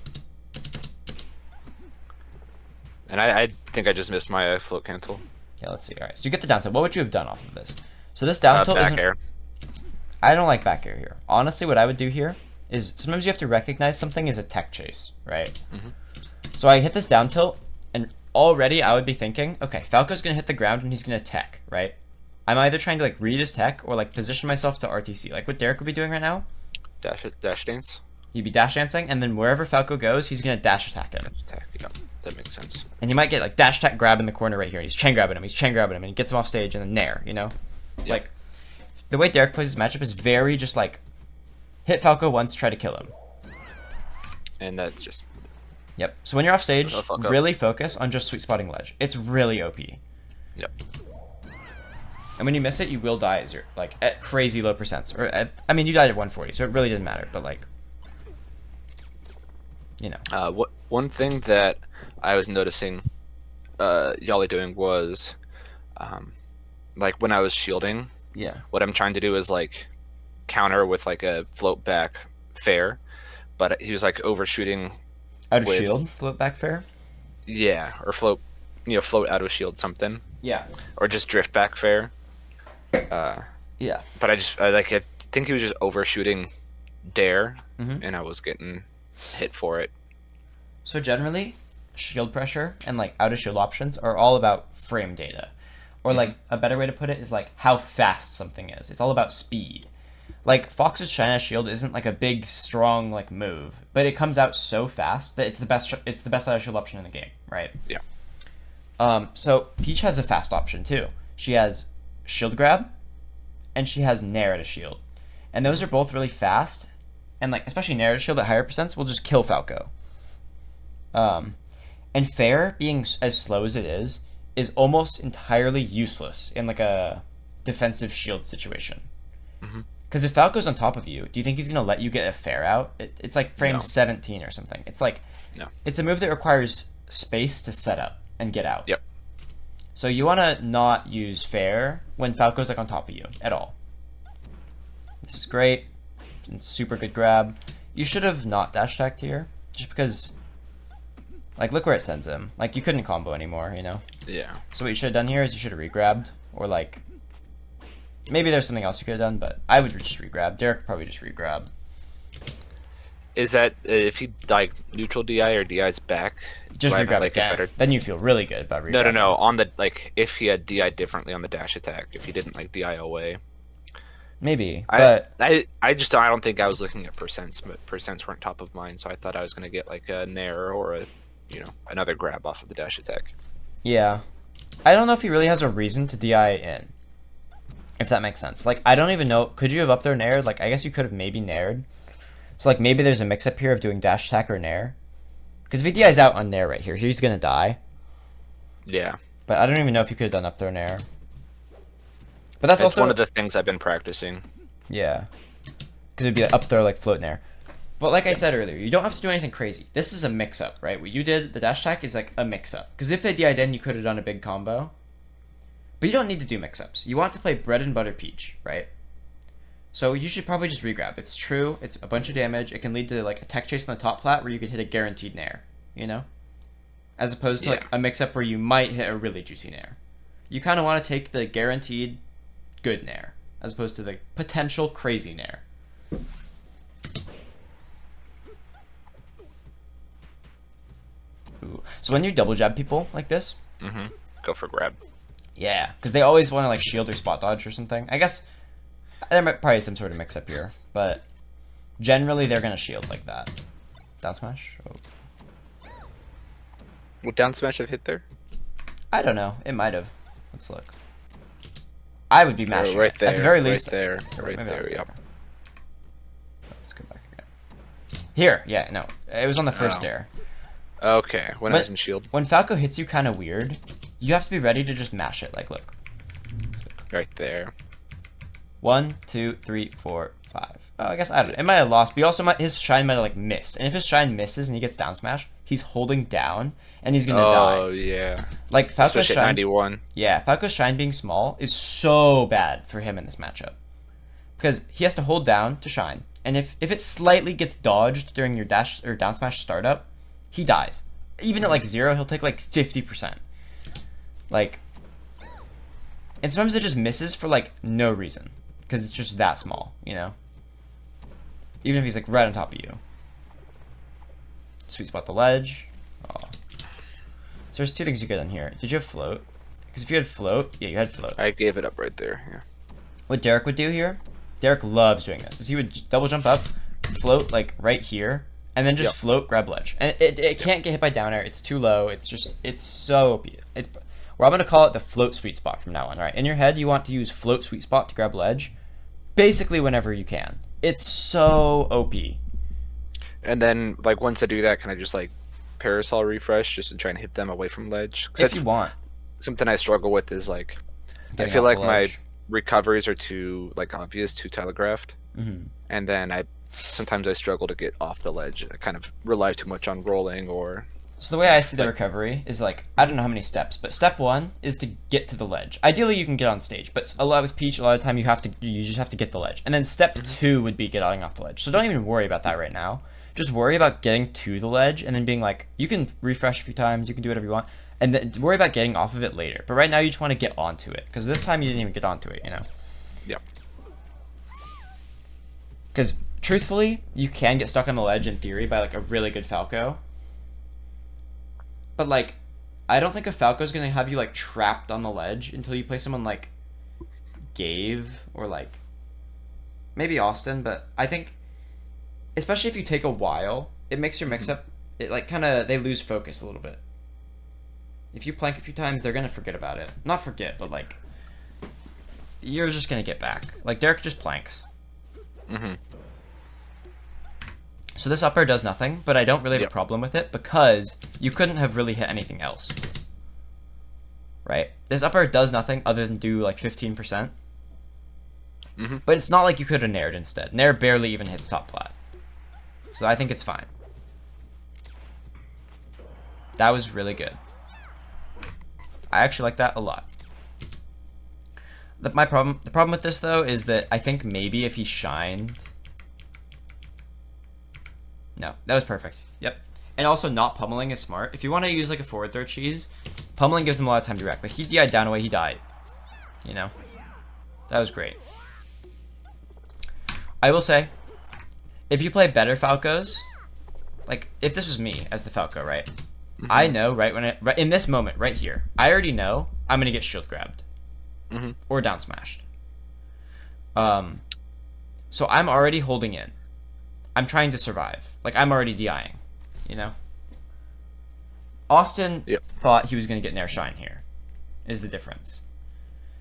And I think I just missed my float cancel. Yeah, let's see. All right, so you get the down tilt. What would you have done off of this? So this down tilt back air. I don't like back air here. Honestly, what I would do here is sometimes you have to recognize something as a tech chase, right? So I hit this down tilt, and already I would be thinking, okay, Falco's gonna hit the ground and he's gonna tech, right? I'm either trying to like read his tech or like position myself to RTC, like what Derek would be doing right now. Dash dance. He'd be dash dancing, and then wherever Falco goes, he's gonna dash attack him. Attack, yeah, that makes sense. And he might get like dash attack grab in the corner right here. And he's chain grabbing him. And he gets him off stage, and then nair. You know, like the way Derek plays his matchup is very just like hit Falco once, try to kill him. And that's just. Yep. So when you're off stage, really focus on just sweet spotting ledge. It's really OP. Yep. And when you miss it, you will die at crazy low percents. I mean, you died at 140, so it really didn't matter. But like, you know. One thing that I was noticing y'all doing was, like when I was shielding. Yeah. What I'm trying to do is like counter with like a float back fair, but he was like overshooting. Out of shield, float back fair. Yeah, or float out of shield something. Yeah. Or just drift back fair. Yeah. But I think he was just overshooting dare, and I was getting hit for it. So generally, shield pressure and like out of shield options are all about frame data, or like a better way to put it is like how fast something is. It's all about speed. Like Fox's shine out of shield isn't like a big strong like move, but it comes out so fast that it's the best out of shield option in the game, right? Yeah. So Peach has a fast option too. She has shield grab, and she has nair out of shield, and those are both really fast, and like especially nair out of shield at higher percents will just kill Falco. And fair being as slow as it is almost entirely useless in like a defensive shield situation. Because if Falco's on top of you, do you think he's gonna let you get a fair out? It's like frame 17 or something. It's like it's a move that requires space to set up and get out. Yep. So you want to not use fair when Falco's like on top of you at all. This is great. And super good grab. You should have not dash attacked here, just because, like, look where it sends him. Like, you couldn't combo anymore, you know? Yeah. So what you should have done here is you should have regrabbed, or like, maybe there's something else you could have done, but I would just regrab. Derek would probably just regrab. Is that if he like neutral DI or DI's back? Just regrab again. Then you feel really good about regrabbing. No. On the like, if he had DI differently on the dash attack, if he didn't like DI away. Maybe, but I don't think I was looking at percents, but percents weren't top of mind, so I thought I was gonna get like a nair or another grab off of the dash attack. Yeah, I don't know if he really has a reason to DI in, if that makes sense. Like, I don't even know. Could you have up there naired? Like, I guess you could have maybe naired. So like maybe there's a mix up here of doing dash attack or nair, because if he DI's out on nair right here, he's gonna die. Yeah. But I don't even know if you could have done up there nair. But that's also also one of the things I've been practicing. Yeah, because it'd be up there like float nair. But like I said earlier, you don't have to do anything crazy. This is a mix up, right? What you did, the dash attack, is like a mix up. Because if they DI'd in, you could have done a big combo. But you don't need to do mix ups. You want to play bread and butter Peach, right? So you should probably just regrab. It's true. It's a bunch of damage. It can lead to like a tech chase on the top plat where you could hit a guaranteed nair, you know? As opposed to like a mix up where you might hit a really juicy nair. You kind of want to take the guaranteed good nair as opposed to the potential crazy nair. Ooh. So when you double jab people like this, go for grab. Yeah, because they always want to like shield or spot dodge or something. I guess there might probably some sort of mix up here, but generally they're gonna shield like that. Down smash. Oh. Would down smash have hit there? I don't know. It might have. Let's look. I would be mashing right there. at the very least. Right there. Yep. Let's go back again. Here, yeah, no, it was on the first dare. Okay, when I was in shield. When Falco hits you kind of weird, you have to be ready to just mash it. Like, look. Right there. 1, 2, 3, 4, 5. Oh, I guess I don't know. It might have lost, but he also his shine might have like missed. And if his shine misses and he gets down smash, he's holding down and he's gonna die. Oh yeah. Like Falco's shine. 91. Yeah, Falco's shine being small is so bad for him in this matchup because he has to hold down to shine, and if it slightly gets dodged during your dash or down smash startup, he dies. Even at like 0, he'll take like 50%. Like, and sometimes it just misses for like no reason because it's just that small, you know. Even if he's like right on top of you. Sweet spot the ledge. Oh. So there's two things you get on here. Did you have float? Because if you had float, yeah, you had float. I gave it up right there. Yeah. What Derek would do here, Derek loves doing this, is he would double jump up, float like right here, and then just float, grab ledge. And it can't get hit by down air. It's too low. It's so OP. Well, I'm going to call it the float sweet spot from now on. All right, in your head, you want to use float sweet spot to grab ledge basically whenever you can. It's so OP. And then, like, once I do that, can I just, like, parasol refresh just to try and hit them away from ledge? If you want. Something I struggle with is, like, I feel like my recoveries are too, like, obvious, too telegraphed. And then sometimes I struggle to get off the ledge. I kind of rely too much on rolling or... So the way I see the recovery is like, I don't know how many steps, but step 1 is to get to the ledge. Ideally, you can get on stage, but with Peach, a lot of the time you just have to get the ledge. And then step 2 would be getting off the ledge. So don't even worry about that right now. Just worry about getting to the ledge and then being like, you can refresh a few times, you can do whatever you want, and then worry about getting off of it later. But right now, you just want to get onto it, because this time you didn't even get onto it, you know? Yeah. Because truthfully, you can get stuck on the ledge in theory by like a really good Falco. But, like, I don't think a Falco's going to have you, like, trapped on the ledge until you play someone like Gave or, like, maybe Austin. But I think, especially if you take a while, it makes your mix-up, it, like, kind of, they lose focus a little bit. If you plank a few times, they're going to forget about it. Not forget, but, like, you're just going to get back. Like, Derek just planks. So this up air does nothing, but I don't really have a problem with it because you couldn't have really hit anything else. Right? This up air does nothing other than do like 15%. But it's not like you could have nared instead. Nair barely even hits top plat. So I think it's fine. That was really good. I actually like that a lot. The problem with this though is that I think maybe if he shined... No, that was perfect. Yep. And also not pummeling is smart. If you want to use like a forward throw cheese, pummeling gives him a lot of time to react. But he DI'd down away, he died. You know? That was great. I will say, if you play better Falcos, like if this was me as the Falco, right? I know right in this moment right here, I already know I'm gonna get shield grabbed. Or down smashed. So I'm already holding in. I'm trying to survive. Like, I'm already DIing, you know? Austin thought he was going to get Nair Shine here, is the difference.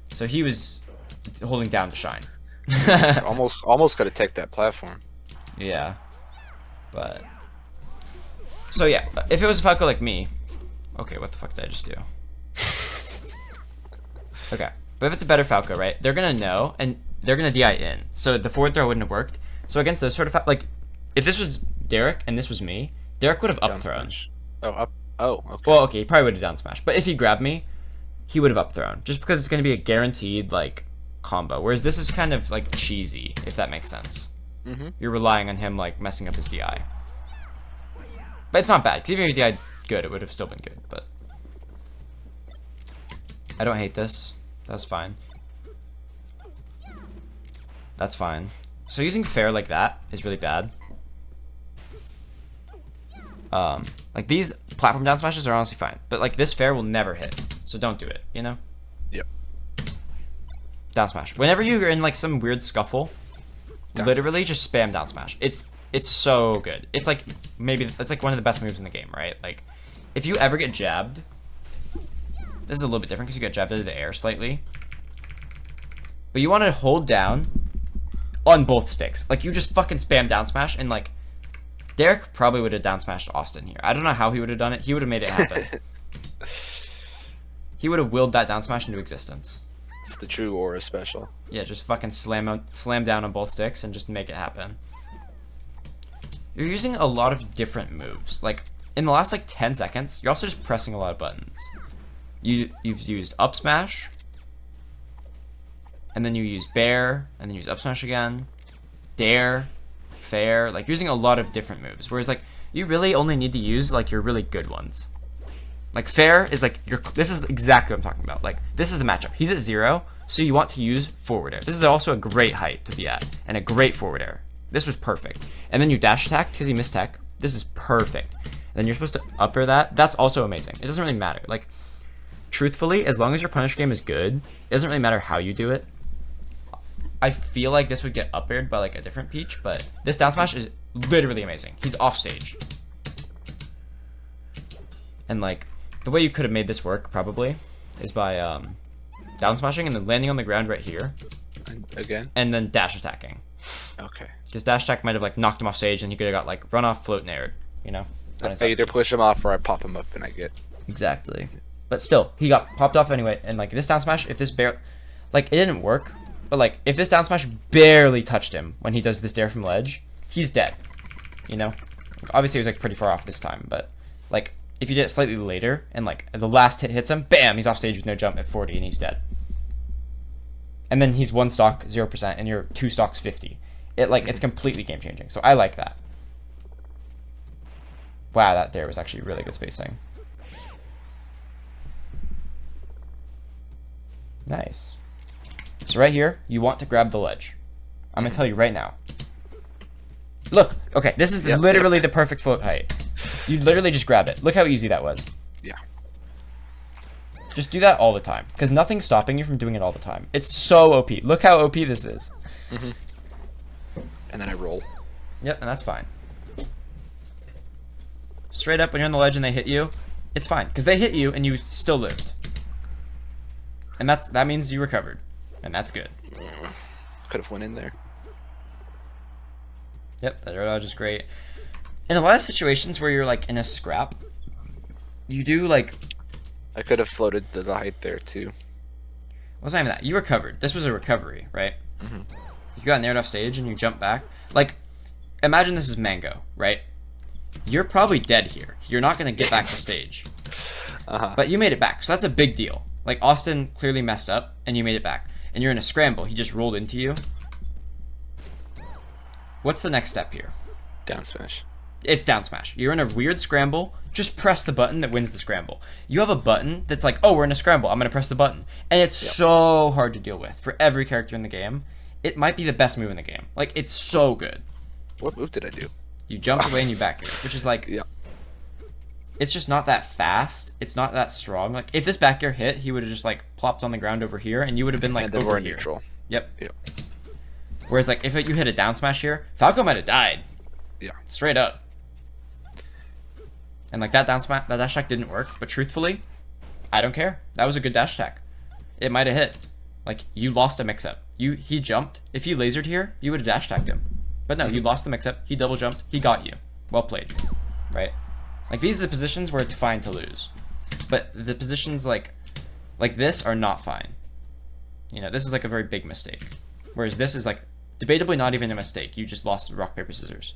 So he was holding down to Shine. almost got to take that platform. Yeah. But... So yeah, if it was a Falco like me... Okay, what the fuck did I just do? Okay. But if it's a better Falco, right? They're going to know, and they're going to DI in. So the forward throw wouldn't have worked. So against those sort of... Like, if this was Derek and this was me, Derek would have up thrown. Oh, okay. Well, okay, he probably would have down smashed. But if he grabbed me, he would have up thrown. Just because it's going to be a guaranteed, like, combo. Whereas this is kind of, like, cheesy, if that makes sense. You're relying on him, like, messing up his DI. But it's not bad. Because even if he DI'd good, it would have still been good. But I don't hate this. That's fine. That's fine. So using fair like that is really bad. Like these platform down smashes are honestly fine, but like this fair will never hit, so don't do it, you know? Yep. Down smash. Whenever you're in like some weird scuffle, literally just spam down smash. It's so good. It's like it's like one of the best moves in the game, right? Like if you ever get jabbed, this is a little bit different because you get jabbed into the air slightly, but you want to hold down on both sticks. Like you just fucking spam down smash, and like Derek probably would have down smashed Austin here. I don't know how he would have done it. He would have made it happen. He would have willed that down smash into existence. It's the true aura special. Yeah, just fucking slam down on both sticks and just make it happen. You're using a lot of different moves. Like in the last like 10 seconds, you're also just pressing a lot of buttons. You've used up smash, and then you use bear, and then you use up smash again, dare, fair, like using a lot of different moves. Whereas like you really only need to use like your really good ones. Like fair is like this is exactly what I'm talking about. Like this is the matchup. He's at 0, so you want to use forward air. This is also a great height to be at and a great forward air. This was perfect. And then you dash attack because he missed tech. This is perfect. And then you're supposed to up air that. That's also amazing. It doesn't really matter. Like truthfully, as long as your punish game is good, it doesn't really matter how you do it. I feel like this would get up aired by like a different Peach, but this down smash is literally amazing. He's off stage. And like, the way you could have made this work probably is by down smashing and then landing on the ground right here. Again? And then dash attacking. Okay. Because dash attack might have like knocked him off stage and he could have got like run off, float, nared, you know? I either push him off or I pop him up and I get... Exactly. But still, he got popped off anyway. And like this down smash, if this like it didn't work, but like if this down smash barely touched him when he does this dare from ledge, he's dead. You know? Obviously he was like pretty far off this time, but like if you did it slightly later and like the last hit hits him, bam, he's off stage with no jump at 40 and he's dead. And then he's 1 stock 0% and you're 2 stocks 50. It's completely game changing. So I like that. Wow, that dare was actually really good spacing. Nice. So right here, you want to grab the ledge. I'm gonna tell you right now. Look, okay, this is literally the perfect float height. You literally just grab it. Look how easy that was. Yeah. Just do that all the time, because nothing's stopping you from doing it all the time. It's so OP. Look how OP this is. And then I roll. Yep, and that's fine. Straight up, when you're on the ledge and they hit you, it's fine, because they hit you and you still lived. And that means you recovered, and that's good. Could have went in there. Yep, that dodge is great. In a lot of situations where you're like in a scrap, you do like... I could have floated the height there too. It wasn't even that. You recovered. This was a recovery, right? You got nared off stage and you jump back. Like, imagine this is Mango, right? You're probably dead here. You're not going to get back to stage. But you made it back, so that's a big deal. Like, Austin clearly messed up, and you made it back. And you're in a scramble. He just rolled into you. What's the next step here? Down smash. It's down smash. You're in a weird scramble. Just press the button that wins the scramble. You have a button that's like, oh, we're in a scramble. I'm going to press the button. And it's so hard to deal with for every character in the game. It might be the best move in the game. Like, it's so good. What move did I do? You jumped away and you back air, which is like... Yeah. It's just not that fast. It's not that strong. Like, if this back air hit, he would have just, like, plopped on the ground over here, and you would have been, like, and then over we're here. Neutral. Yep. Yep. Whereas, like, if you hit a down smash here, Falco might have died. Yeah. Straight up. And, like, that dash attack didn't work, but truthfully, I don't care. That was a good dash attack. It might have hit. Like, you lost a mix-up. He jumped. If he lasered here, you would have dash tagged him. But no, you lost the mix-up. He double jumped. He got you. Well played. Right? Like, these are the positions where it's fine to lose. But the positions like this are not fine. You know, this is like a very big mistake. Whereas this is like debatably not even a mistake. You just lost rock, paper, scissors.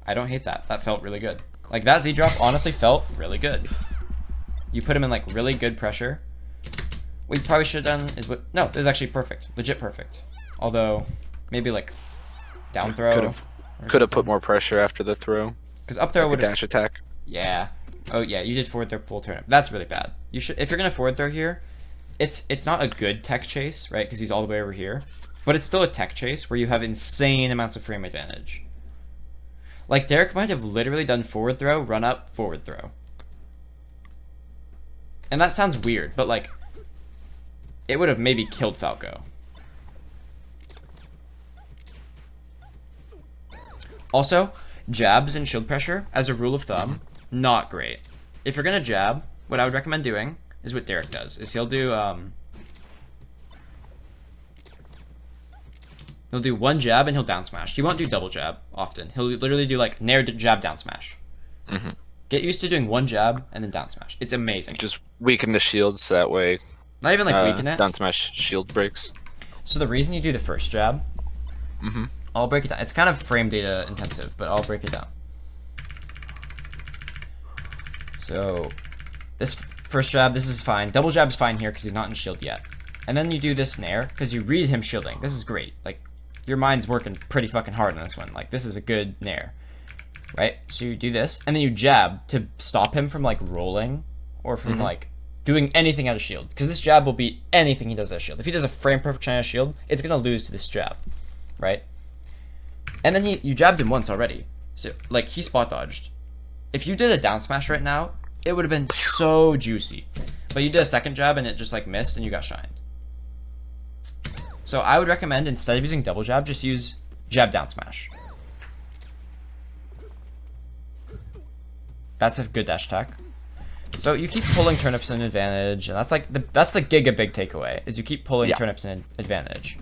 I don't hate that. That felt really good. Like, that Z drop honestly felt really good. You put him in like really good pressure. What you probably should have done is no, this is actually perfect. Legit perfect. Although, maybe like down throw. Could have put more pressure after the throw. Because up throw like would have... dash attack. Yeah. Oh yeah, you did forward throw pull turnip. That's really bad. You should, if you're gonna forward throw here, it's not a good tech chase, right? Because he's all the way over here. But it's still a tech chase where you have insane amounts of frame advantage. Like, Derek might have literally done forward throw, run up, forward throw. And that sounds weird, but like, it would have maybe killed Falco. Also, jabs and shield pressure, as a rule of thumb, not great. If you're gonna jab, what I would recommend doing is what Derek does. Is he'll do one jab and he'll down smash. He won't do double jab often. He'll literally do like nair jab down smash. Get used to doing one jab and then down smash. It's amazing. Just weaken the shield so that way. Not even like weaken it. Down smash shield breaks. So the reason you do the first jab, I'll break it down. It's kind of frame data intensive, but I'll break it down. So this first jab, this is fine. Double jab's fine here because he's not in shield yet. And then you do this nair because you read him shielding. This is great. Like, your mind's working pretty fucking hard on this one. Like, this is a good nair. Right? So you do this, and then you jab to stop him from, like, rolling or from, like, doing anything out of shield. Because this jab will beat anything he does out of shield. If he does a frame perfect shine out of shield, it's going to lose to this jab. Right? And then you jabbed him once already. So, like, he spot dodged. If you did a down smash right now, it would have been so juicy. But you did a second jab, and it just, like, missed, and you got shined. So I would recommend, instead of using double jab, just use jab down smash. That's a good dash attack. So you keep pulling turnips in advantage, and that's like that's the giga big takeaway, is you keep pulling turnips in advantage.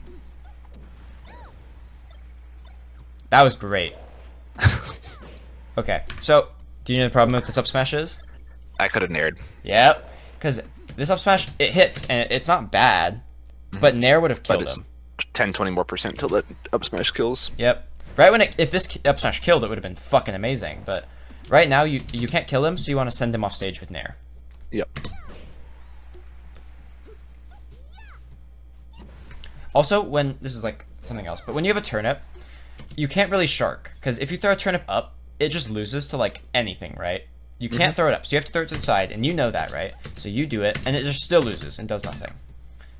That was great. Okay, so do you know the problem with this up smash is? I could have nared. Yep, because this up smash, it hits, and it's not bad, but nair would have killed him. 10-20% more till that up smash kills. Yep. Right when if this up smash killed, it would have been fucking amazing, but right now you can't kill him, so you want to send him off stage with nair. Yep. Also, when this is like something else, but when you have a turnip, you can't really shark, because if you throw a turnip up, it just loses to like anything, right? You can't throw it up, so you have to throw it to the side, and you know that, right? So you do it, and it just still loses and does nothing.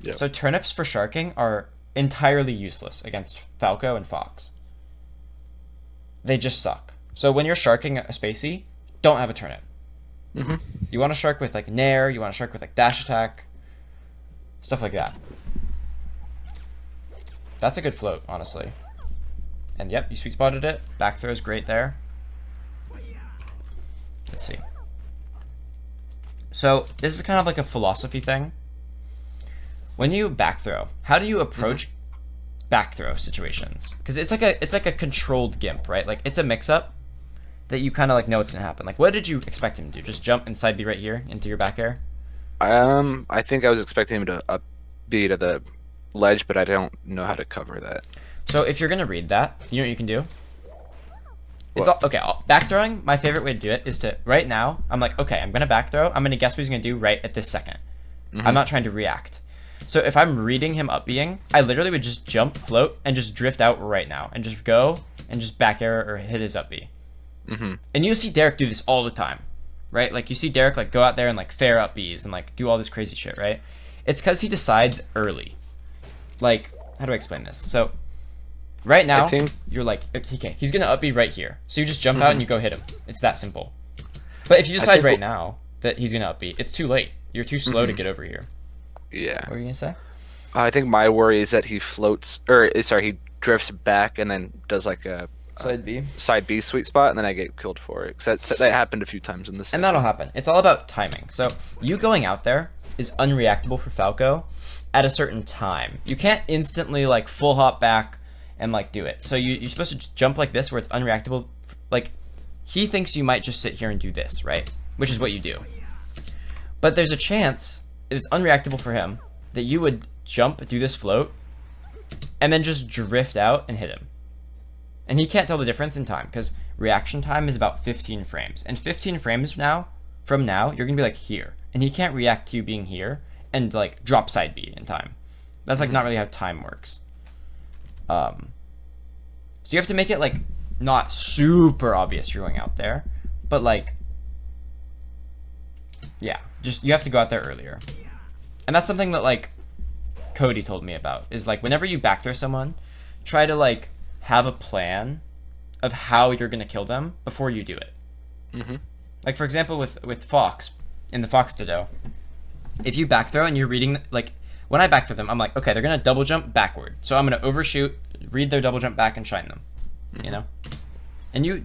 Yep. So turnips for sharking are entirely useless against Falco and Fox. They just suck. So when you're sharking a spacey, don't have a turnip. You want to shark with like nair, you want to shark with like dash attack, stuff like that. That's a good float, honestly. And yep, you sweet spotted it. Back throw is great there. Let's see. So this is kind of like a philosophy thing. When you back throw, how do you approach back throw situations? Because it's like a controlled gimp, right? Like it's a mix up that you kind of like know what's gonna happen. Like what did you expect him to do? Just jump and side B right here into your back air? I think I was expecting him to up B to the ledge, but I don't know how to cover that. So if you're gonna read that, you know what you can do? It's all, okay. Back throwing, my favorite way to do it is to right now. I'm like, okay, I'm gonna back throw. I'm gonna guess what he's gonna do right at this second. I'm not trying to react. So if I'm reading him up being, I literally would just jump, float, and just drift out right now, and just go and just back air or hit his up B. And you see Derek do this all the time, right? Like you see Derek like go out there and like fair up Bs and like do all this crazy shit, right? It's because he decides early. Like, how do I explain this? So right now, you're like, okay, he's gonna up B right here. So you just jump out and you go hit him. It's that simple. But if you decide right now that he's gonna up B, it's too late. You're too slow to get over here. Yeah. What were you gonna say? I think my worry is that he floats, or sorry, he drifts back and then does like a side B sweet spot, and then I get killed for it. Cause that happened a few times in this. And that'll happen. It's all about timing. So you going out there is unreactable for Falco at a certain time. You can't instantly like full hop back and like do it. So you're supposed to jump like this where it's unreactable. Like he thinks you might just sit here and do this, right? Which is what you do. But there's a chance it's unreactable for him that you would jump, do this float, and then just drift out and hit him. And he can't tell the difference in time because reaction time is about 15 frames. And 15 frames from now, you're going to be like here. And he can't react to you being here and like drop side B in time. That's like not really how time works. So you have to make it like not super obvious you're going out there, but like, yeah, just you have to go out there earlier. And that's something that like Cody told me about, is like whenever you back throw someone, try to like have a plan of how you're going to kill them before you do it. Like for example with Fox in the Fox Dodo, if you back throw and you're reading, like when I back throw them, I'm like, okay, they're going to double jump backward, so I'm going to overshoot, read their double jump back and shine them, you know. And you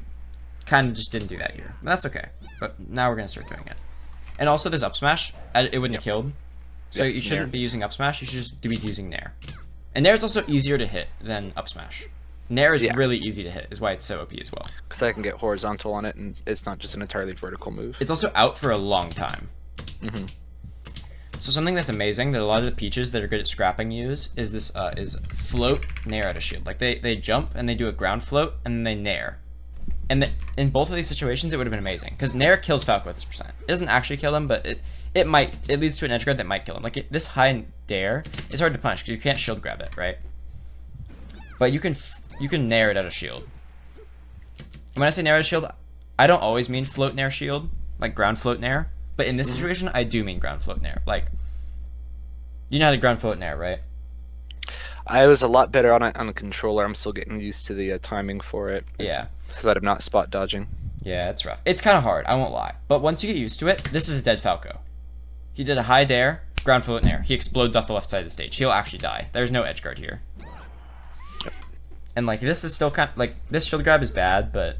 kind of just didn't do that here, but that's okay. But now we're going to start doing it. And also this up smash, it wouldn't have killed. So you shouldn't be using up smash, you should just be using nair. And nair is also easier to hit than up smash. Nair is really easy to hit, is why it's so OP as well. Because I can get horizontal on it, and it's not just an entirely vertical move. It's also out for a long time. So something that's amazing that a lot of the Peaches that are good at scrapping use is this is float nair out of shield. Like they jump and they do a ground float and then they nair. And in both of these situations, it would have been amazing because nair kills Falco at this percent. It doesn't actually kill him, but it leads to an edge guard that might kill him. Like this high dare, it's hard to punish because you can't shield grab it, right? But you can nair it out of shield. And when I say nair out of shield, I don't always mean float nair shield, like ground float nair. But in this situation, I do mean ground float nair. Like, you know how to ground float nair, right? I was a lot better on it on the controller. I'm still getting used to the timing for it. Yeah. So that I'm not spot dodging. Yeah, it's rough. It's kind of hard, I won't lie. But once you get used to it, this is a dead Falco. He did a high dare, ground float in air. He explodes off the left side of the stage. He'll actually die. There's no edge guard here. And like this is still kind of like this shield grab is bad, but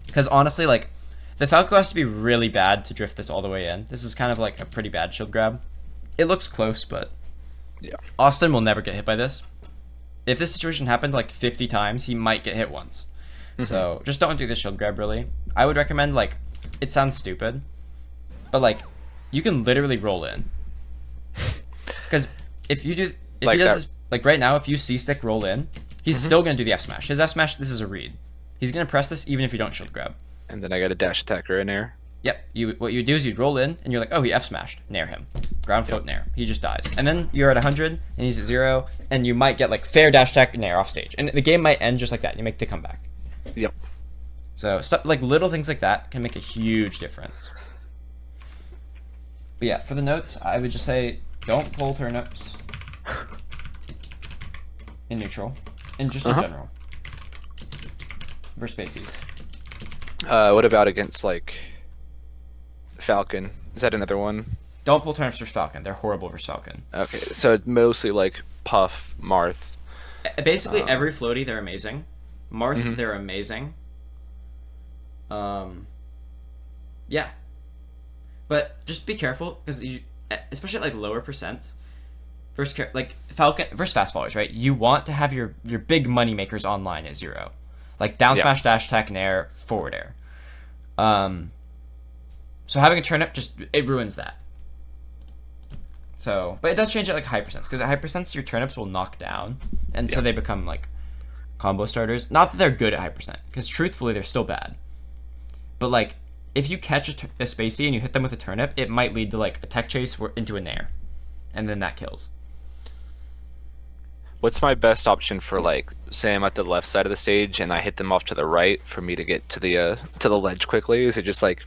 because honestly, like the Falco has to be really bad to drift this all the way in. This is kind of like a pretty bad shield grab. It looks close, but yeah, Austin will never get hit by this. If this situation happens like 50 times, he might get hit once. So just don't do the shield grab really. I would recommend like, it sounds stupid, but like you can literally roll in. Because if you do, if like he does that. this, like right now, if you C-stick roll in, he's still going to do the F smash. His F smash, this is a read. He's going to press this even if you don't shield grab. And then I got a dash attacker in there. Yep. What you do is you roll in and you're like, oh, he F smashed. Nair him. Ground float nair. He just dies. And then you're at 100 and he's at 0 and you might get like fair dash attack nair off stage. And the game might end just like that. You make the comeback. Yep. So stuff like little things like that can make a huge difference. But yeah, for the notes, I would just say don't pull turnips in neutral and just in general. Versus spacies. What about against like Falcon? Is that another one? Don't pull turnips versus Falcon. They're horrible versus Falcon. Okay, so mostly like Puff, Marth. Basically every floaty, they're amazing. Marth, they're amazing. Yeah. But just be careful, because you, especially at like lower percents, versus like Falcon versus fast followers, right? You want to have your big money makers online at 0, like down smash, dash attack, and air, forward air. So having a turnip it ruins that. So, but it does change at like high percents, because at high percents your turnips will knock down, and so they become like combo starters. Not that they're good at high percent, because truthfully they're still bad. But like, if you catch a spacey and you hit them with a turnip, it might lead to like a tech chase into a nair, and then that kills. What's my best option for like, say I'm at the left side of the stage and I hit them off to the right for me to get to the ledge quickly? Is it just like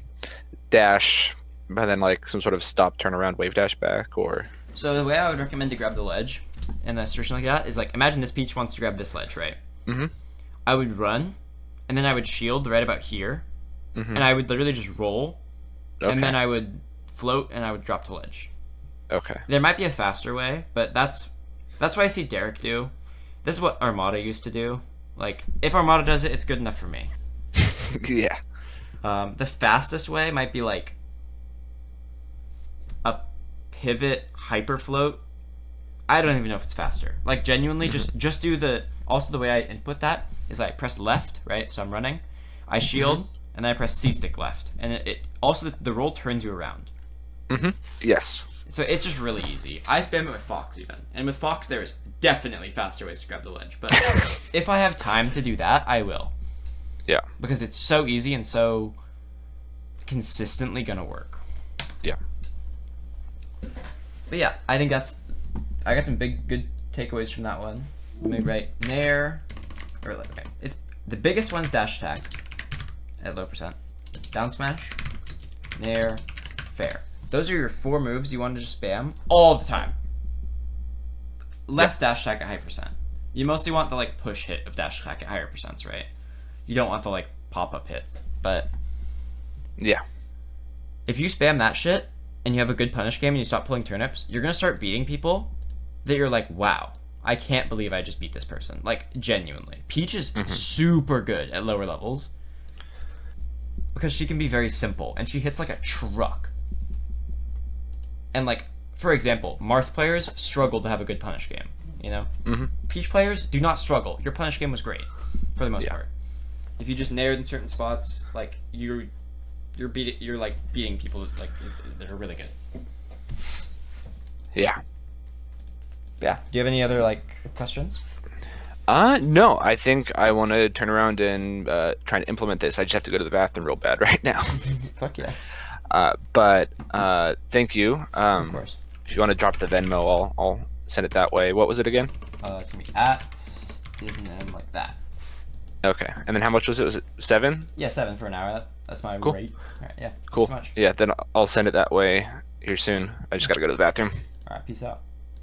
dash and then like some sort of stop, turn around, wave dash back, or? So the way I would recommend to grab the ledge in a situation like that is like, imagine this Peach wants to grab this ledge, right? I would run, and then I would shield right about here, and I would literally just roll, and then I would float and I would drop to ledge. Okay. There might be a faster way, but that's what I see Derek do. This is what Armada used to do. Like, if Armada does it, it's good enough for me. Yeah. The fastest way might be like a pivot hyper float. I don't even know if it's faster. Like, genuinely, just do the... Also, the way I input that is I press left, right? So I'm running. I shield, and then I press C-stick left. And it also, the roll turns you around. Yes. So it's just really easy. I spam it with Fox even. And with Fox, there's definitely faster ways to grab the ledge. But if I have time to do that, I will. Yeah. Because it's so easy and so consistently going to work. Yeah. But yeah, I think I got some good takeaways from that one. Let me write nair, or like, okay, it's the biggest one's dash attack at low percent, down smash, nair, fair. Those are your 4 moves you want to just spam all the time. Less dash attack at high percent. You mostly want the like push hit of dash attack at higher percents, right? You don't want the like pop up hit, but yeah, if you spam that shit and you have a good punish game and you stop pulling turnips, you're gonna start beating people that you're like, wow, I can't believe I just beat this person. Like, genuinely. Peach is super good at lower levels because she can be very simple and she hits like a truck. And like, for example, Marth players struggle to have a good punish game, you know? Peach players do not struggle. Your punish game was great for the most part. If you just nared in certain spots, like you're like beating people like that are really good. Yeah. Yeah. Do you have any other like questions? No. I think I want to turn around and try to implement this. I just have to go to the bathroom real bad right now. Fuck yeah. But thank you. Of course. If you want to drop the Venmo, I'll send it that way. What was it again? It's gonna be at Stiv like that. Okay. And then how much was it? Was it 7? Yeah, 7 for an hour. That's my rate. All right. Yeah. Cool. Thanks so much. Yeah. Then I'll send it that way here soon. I just gotta go to the bathroom. All right. Peace out.